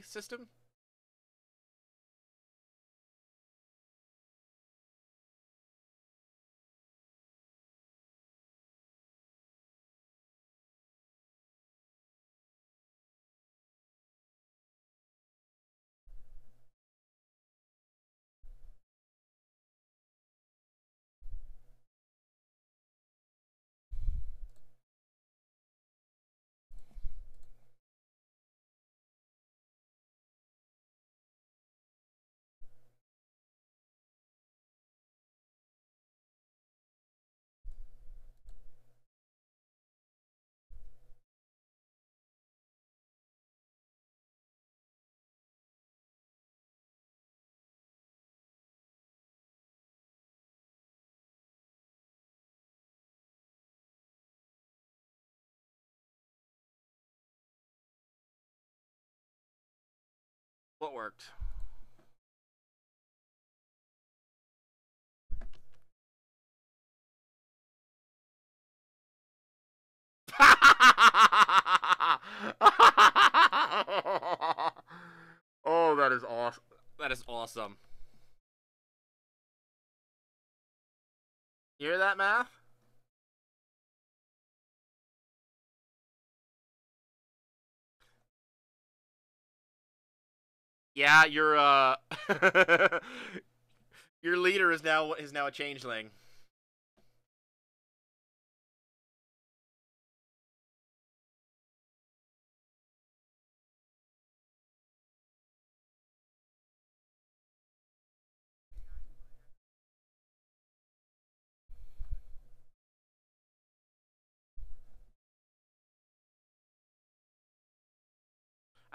system. What worked? Oh, that is awesome. That is awesome. You hear that, Math? Yeah, your leader is now a changeling.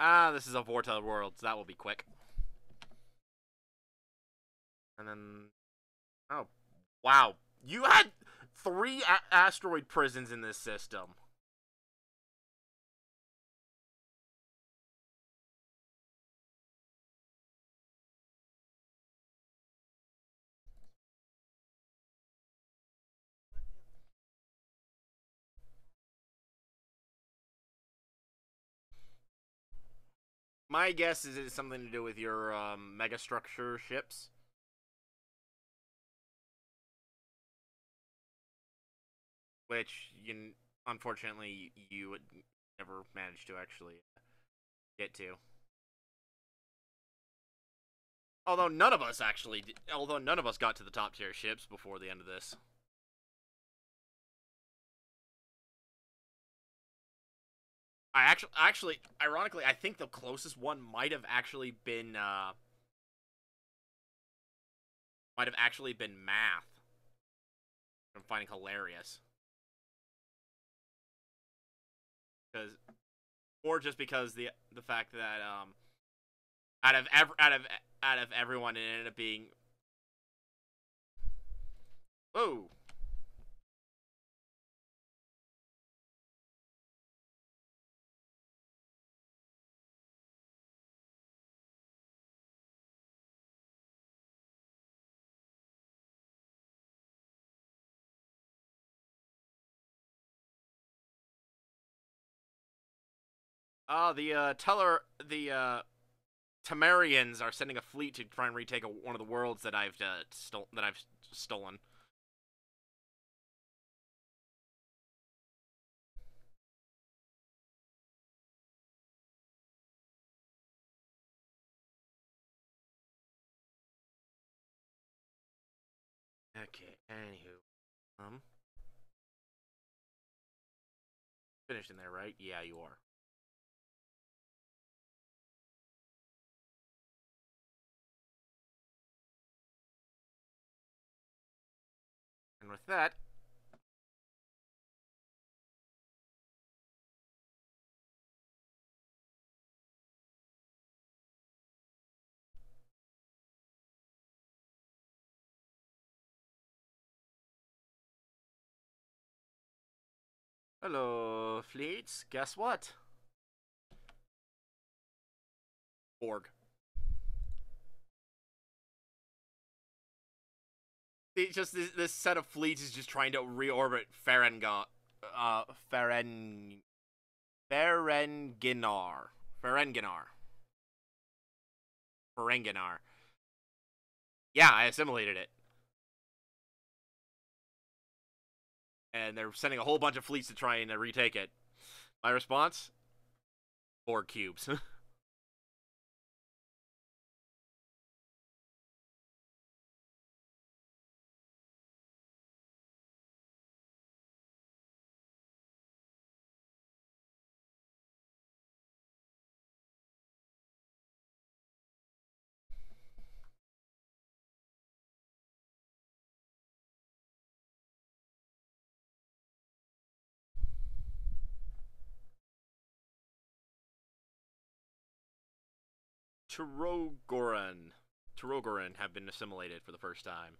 Ah, this is a Vorta world, so that will be quick. And then, oh, wow, you had three asteroid prisons in this system. My guess is it's something to do with your megastructure ships. Which unfortunately you would never manage to actually get to. Although none of us got to the top tier ships before the end of this. Ironically, I think the closest one might have actually been math. I'm finding hilarious because, or just because the fact that out of everyone, it ended up being, oh, the Temerians are sending a fleet to try and retake one of the worlds that I've stolen. Okay, anywho, finished in there, right? Yeah, you are. And with that, hello, fleets. Guess what? Borg. It's just this set of fleets is just trying to reorbit uh, Feren, Ferenginar, Ferenginar, Ferenginar. Yeah, I assimilated it, and they're sending a whole bunch of fleets to try and retake it. My response: Borg cubes. Turogoran. Turogoran have been assimilated for the first time.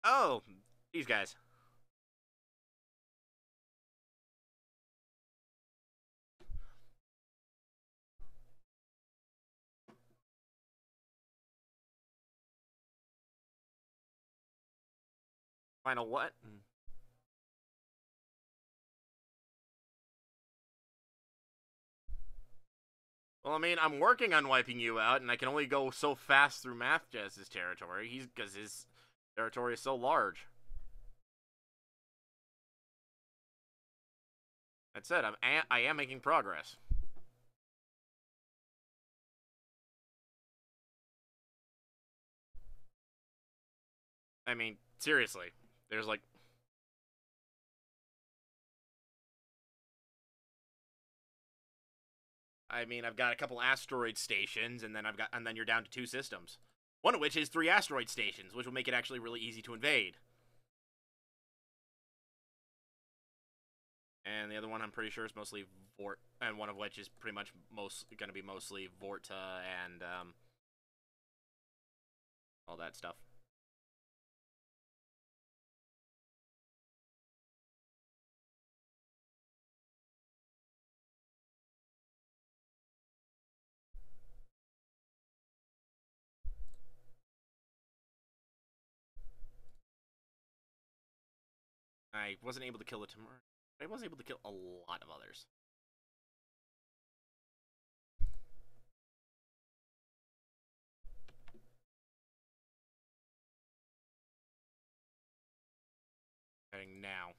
Oh, these guys. Final what? Well, I mean, I'm working on wiping you out, and I can only go so fast through Math Jazz's territory. He's because his territory is so large. That said, I am making progress. I mean, seriously, there's like, I mean, I've got a couple asteroid stations, and then you're down to 2 systems. One of which is 3 asteroid stations, which will make it actually really easy to invade. And the other one I'm pretty sure is mostly Vort, and one of which is pretty much going to be mostly Vorta and all that stuff. I wasn't able to kill the Timur. I was able to kill a lot of others. Heading now.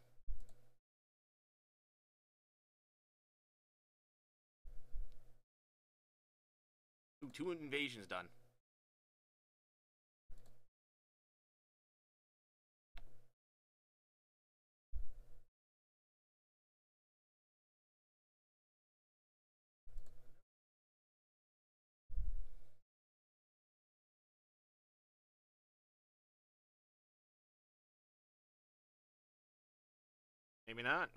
Ooh, 2 invasions done. Maybe not.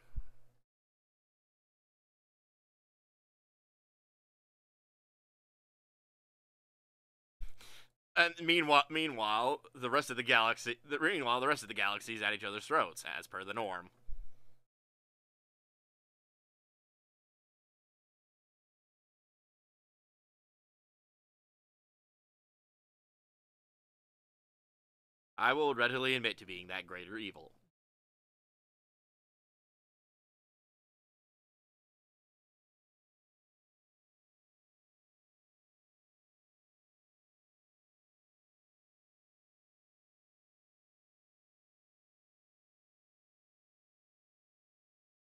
And meanwhile, the rest of the galaxy, the rest of the galaxies at each other's throats, as per the norm. I will readily admit to being that greater evil.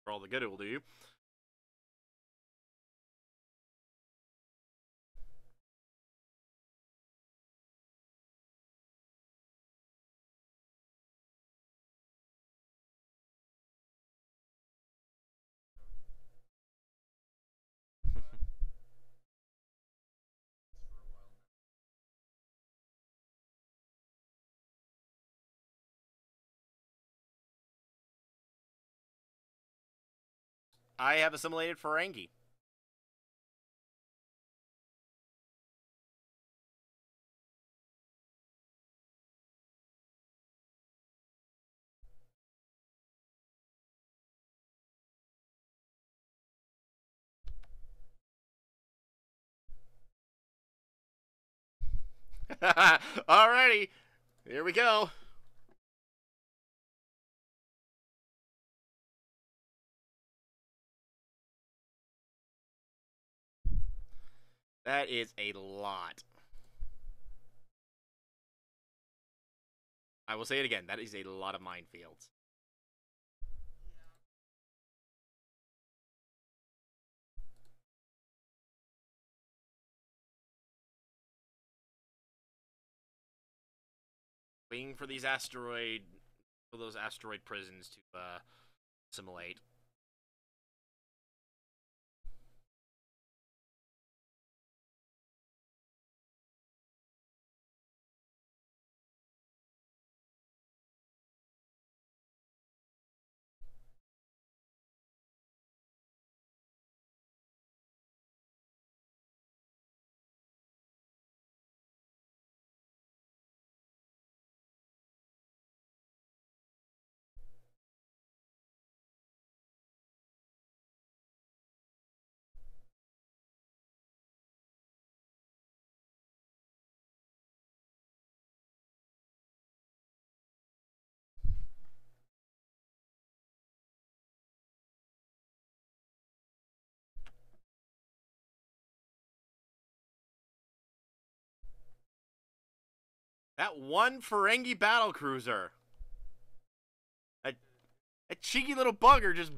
For all the good it will do you. I have assimilated Ferengi. Alrighty, here we go. That is a lot. I will say it again. That is a lot of minefields. Waiting for those asteroid prisons to assimilate. That one Ferengi battlecruiser. A cheeky little bugger just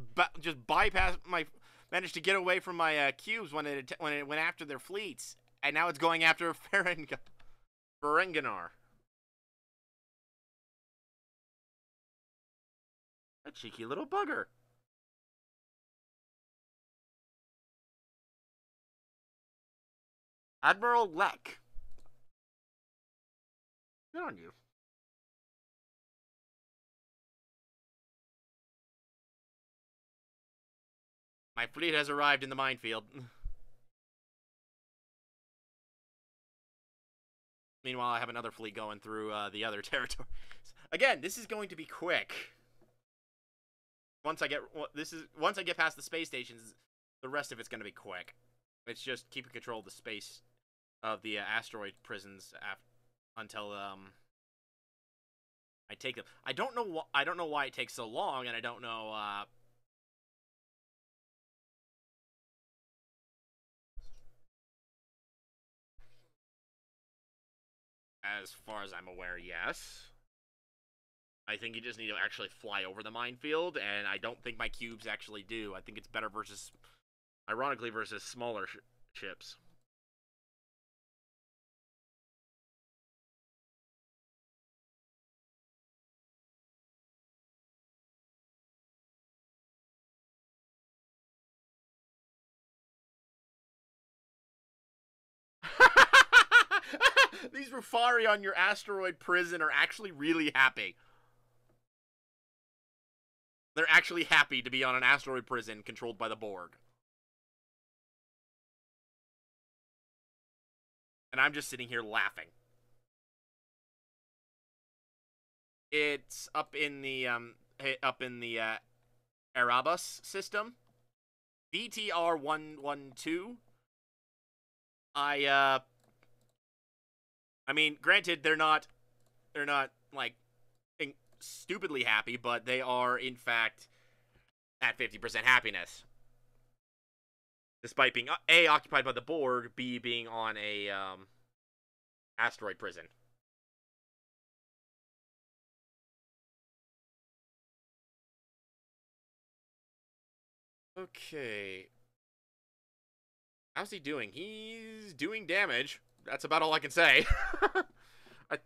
bypassed my, managed to get away from my cubes when it went after their fleets, and now it's going after Ferenginar. A cheeky little bugger. Admiral Lek. Good on you. My fleet has arrived in the minefield. Meanwhile, I have another fleet going through the other territories. Again, this is going to be quick. Once I get past the space stations, the rest of it's going to be quick. It's just keeping control of the space of the asteroid prisons until I take them. I don't know why it takes so long, and I don't know. As far as I'm aware, yes. I think you just need to actually fly over the minefield, and I don't think my cubes actually do. I think it's better versus, ironically, versus smaller ships. These Rufari on your asteroid prison are actually really happy. They're actually happy to be on an asteroid prison controlled by the Borg. And I'm just sitting here laughing. It's up in the Erebus system. BTR 112. I mean, granted, they're not like stupidly happy, but they are in fact at 50% happiness, despite being A, occupied by the Borg, B, being on a asteroid prison. Okay. How's he doing? He's doing damage. That's about all I can say. I...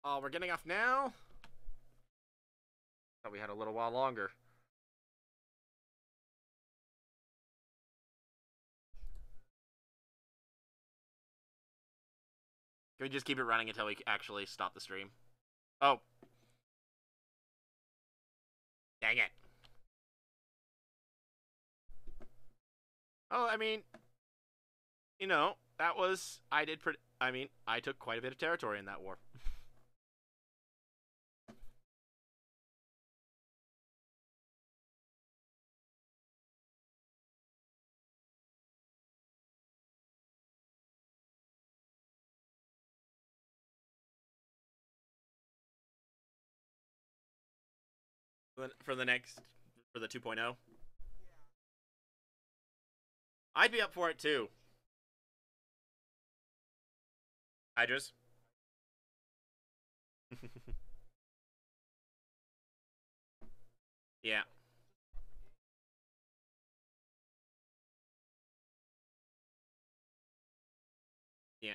Oh, we're getting off now? Thought we had a little while longer. Can we just keep it running until we actually stop the stream? Oh. Dang it. Oh, I mean, you know, that was, I took quite a bit of territory in that war. For the next, for the 2.0? I'd be up for it too. Hydras? Yeah. Yeah.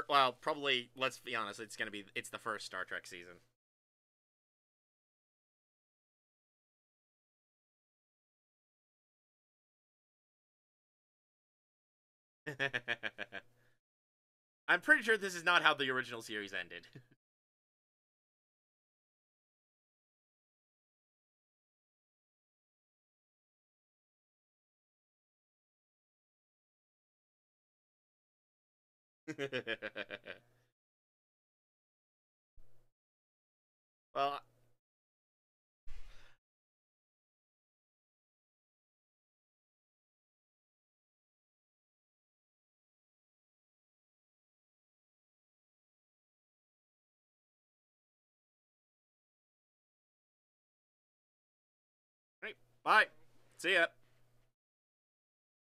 Well, probably, let's be honest, it's the first Star Trek season. I'm pretty sure this is not how the original series ended. Well, Right. Bye. See ya.